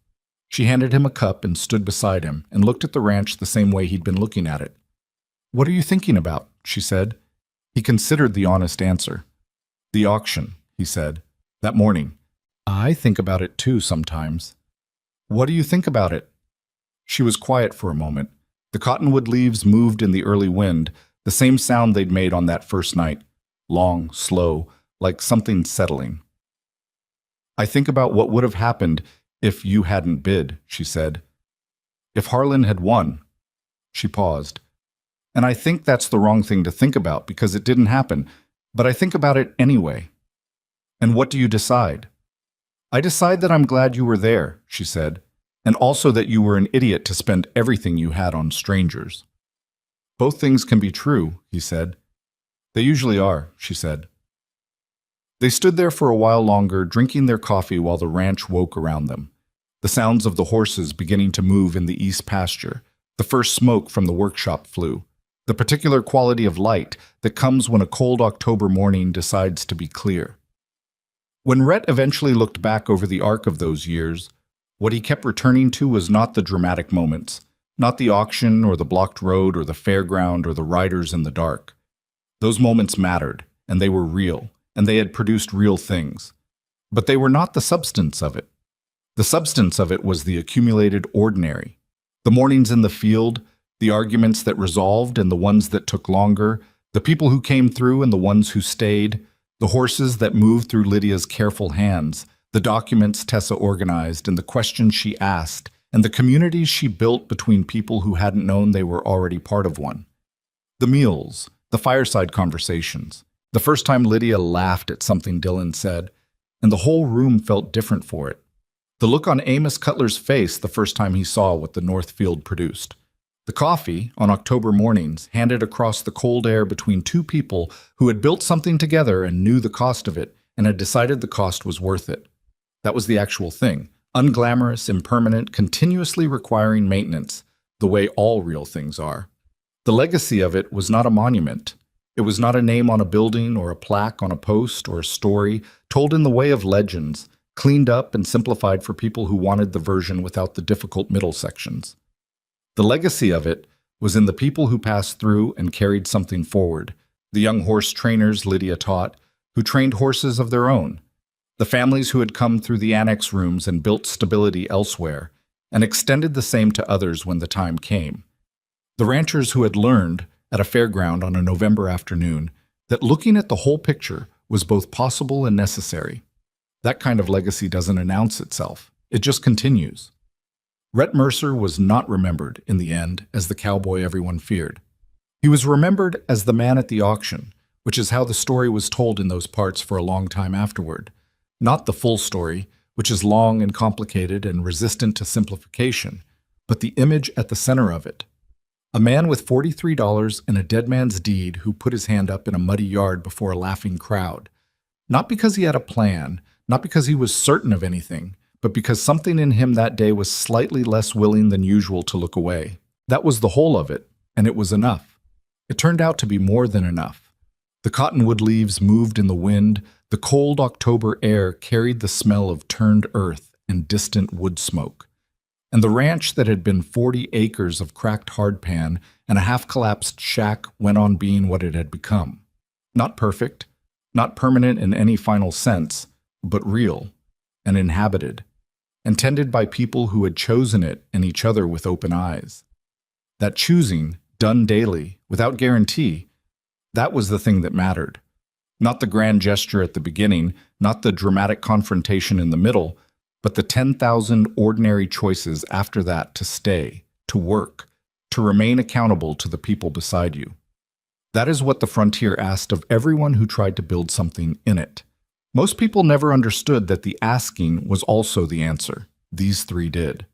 She handed him a cup and stood beside him and looked at the ranch the same way he'd been looking at it. "What are you thinking about?" she said. He considered the honest answer. "The auction," he said, "that morning. I think about it too sometimes." "What do you think about it?" She was quiet for a moment. The cottonwood leaves moved in the early wind, the same sound they'd made on that first night, long, slow, like something settling. "I think about what would have happened if you hadn't bid," she said. "If Harlan had won." She paused. "And I think that's the wrong thing to think about because it didn't happen, but I think about it anyway." "And what do you decide?" "I decide that I'm glad you were there," she said, "and also that you were an idiot to spend everything you had on strangers." "Both things can be true," he said. "They usually are," she said. They stood there for a while longer, drinking their coffee while the ranch woke around them. The sounds of the horses beginning to move in the east pasture, the first smoke from the workshop flew, the particular quality of light that comes when a cold October morning decides to be clear. When Rhett eventually looked back over the arc of those years, what he kept returning to was not the dramatic moments, not the auction or the blocked road or the fairground or the riders in the dark. Those moments mattered, and they were real, and they had produced real things. But they were not the substance of it. The substance of it was the accumulated ordinary. The mornings in the field, the arguments that resolved and the ones that took longer, the people who came through and the ones who stayed, the horses that moved through Lydia's careful hands, the documents Tessa organized and the questions she asked, and the communities she built between people who hadn't known they were already part of one. The meals, the fireside conversations, the first time Lydia laughed at something Dylan said, and the whole room felt different for it. The look on Amos Cutler's face the first time he saw what the North Field produced. The coffee, on October mornings, handed across the cold air between 2 people who had built something together and knew the cost of it and had decided the cost was worth it. That was the actual thing, unglamorous, impermanent, continuously requiring maintenance, the way all real things are. The legacy of it was not a monument. It was not a name on a building or a plaque on a post or a story told in the way of legends, cleaned up and simplified for people who wanted the version without the difficult middle sections. The legacy of it was in the people who passed through and carried something forward, the young horse trainers Lydia taught, who trained horses of their own, the families who had come through the annex rooms and built stability elsewhere, and extended the same to others when the time came. The ranchers who had learned, at a fairground on a November afternoon, that looking at the whole picture was both possible and necessary. That kind of legacy doesn't announce itself. It just continues. Rhett Mercer was not remembered, in the end, as the cowboy everyone feared. He was remembered as the man at the auction, which is how the story was told in those parts for a long time afterward. Not the full story, which is long and complicated and resistant to simplification, but the image at the center of it. A man with $43 and a dead man's deed who put his hand up in a muddy yard before a laughing crowd. Not because he had a plan, not because he was certain of anything, but because something in him that day was slightly less willing than usual to look away. That was the whole of it, and it was enough. It turned out to be more than enough. The cottonwood leaves moved in the wind, the cold October air carried the smell of turned earth, and distant wood smoke. And the ranch that had been 40 acres of cracked hardpan and a half-collapsed shack went on being what it had become. Not perfect, not permanent in any final sense, but real and inhabited, and tended by people who had chosen it and each other with open eyes. That choosing, done daily, without guarantee, that was the thing that mattered. Not the grand gesture at the beginning, not the dramatic confrontation in the middle, but the 10,000 ordinary choices after that to stay, to work, to remain accountable to the people beside you. That is what the frontier asked of everyone who tried to build something in it. Most people never understood that the asking was also the answer. These three did.